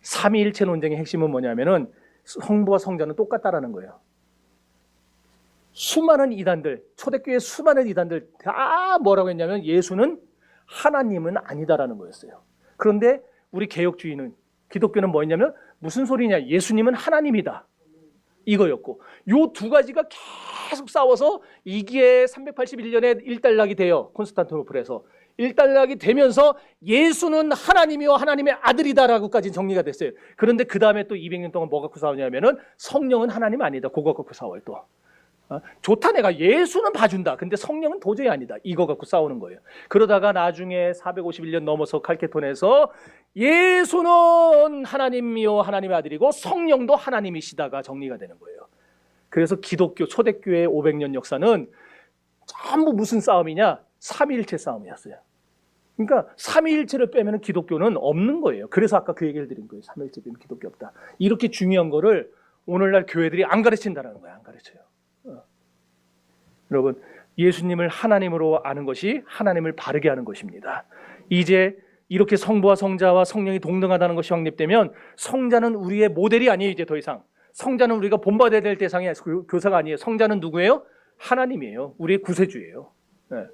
A: 삼위일체 논쟁의 핵심은 뭐냐면은 성부와 성자는 똑같다라는 거예요. 수많은 이단들, 초대교회 수많은 이단들 다 뭐라고 했냐면 예수는 하나님은 아니다라는 거였어요. 그런데 우리 개혁주의는 기독교는 뭐였냐면 무슨 소리냐 예수님은 하나님이다 이거였고 요 두 가지가 계속 싸워서 이게 381년에 일단락이 돼요. 콘스탄티노플에서 일단락이 되면서 예수는 하나님이요 하나님의 아들이다라고까지 정리가 됐어요. 그런데 그 다음에 또 200년 동안 뭐 갖고 싸우냐면은 성령은 하나님 아니다 그거 갖고 싸워요. 또 좋다 내가 예수는 봐준다 근데 성령은 도저히 아니다 이거 갖고 싸우는 거예요. 그러다가 나중에 451년 넘어서 칼케톤에서 예수는 하나님이요 하나님의 아들이고 성령도 하나님이시다가 정리가 되는 거예요. 그래서 기독교 초대교회의 500년 역사는 전부 무슨 싸움이냐 삼위일체 싸움이었어요. 그러니까 삼위일체를 빼면 기독교는 없는 거예요. 그래서 아까 그 얘기를 드린 거예요. 삼위일체 빼면 기독교 없다. 이렇게 중요한 거를 오늘날 교회들이 안 가르친다는 거예요. 안 가르쳐요. 여러분 예수님을 하나님으로 아는 것이 하나님을 바르게 하는 것입니다. 이제 이렇게 성부와 성자와 성령이 동등하다는 것이 확립되면 성자는 우리의 모델이 아니에요. 이제 더 이상 성자는 우리가 본받아야 될 대상이 교사가 아니에요. 성자는 누구예요? 하나님이에요. 우리의 구세주예요. 그러니까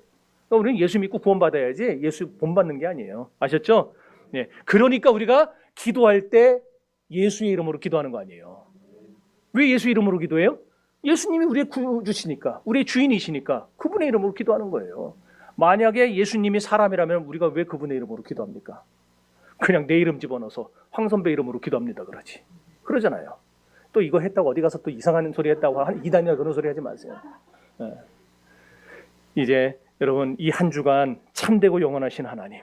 A: 우리는 예수 믿고 구원받아야지 예수 본받는 게 아니에요. 아셨죠? 네. 그러니까 우리가 기도할 때 예수의 이름으로 기도하는 거 아니에요. 왜 예수 이름으로 기도해요? 예수님이 우리의 구주시니까, 우리의 주인이시니까 그분의 이름으로 기도하는 거예요. 만약에 예수님이 사람이라면 우리가 왜 그분의 이름으로 기도합니까? 그냥 내 이름 집어넣어서 황 선배 이름으로 기도합니다 그러지. 그러잖아요. 또 이거 했다고 어디 가서 또 이상한 소리 했다고 이단이나 그런 소리 하지 마세요. 네. 이제 여러분 이 한 주간 참되고 영원하신 하나님,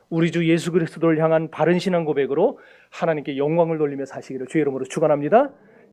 A: 우리 주 예수 그리스도를 향한 바른 신앙 고백으로 하나님께 영광을 돌리며 사시기를 주의 이름으로 축원합니다.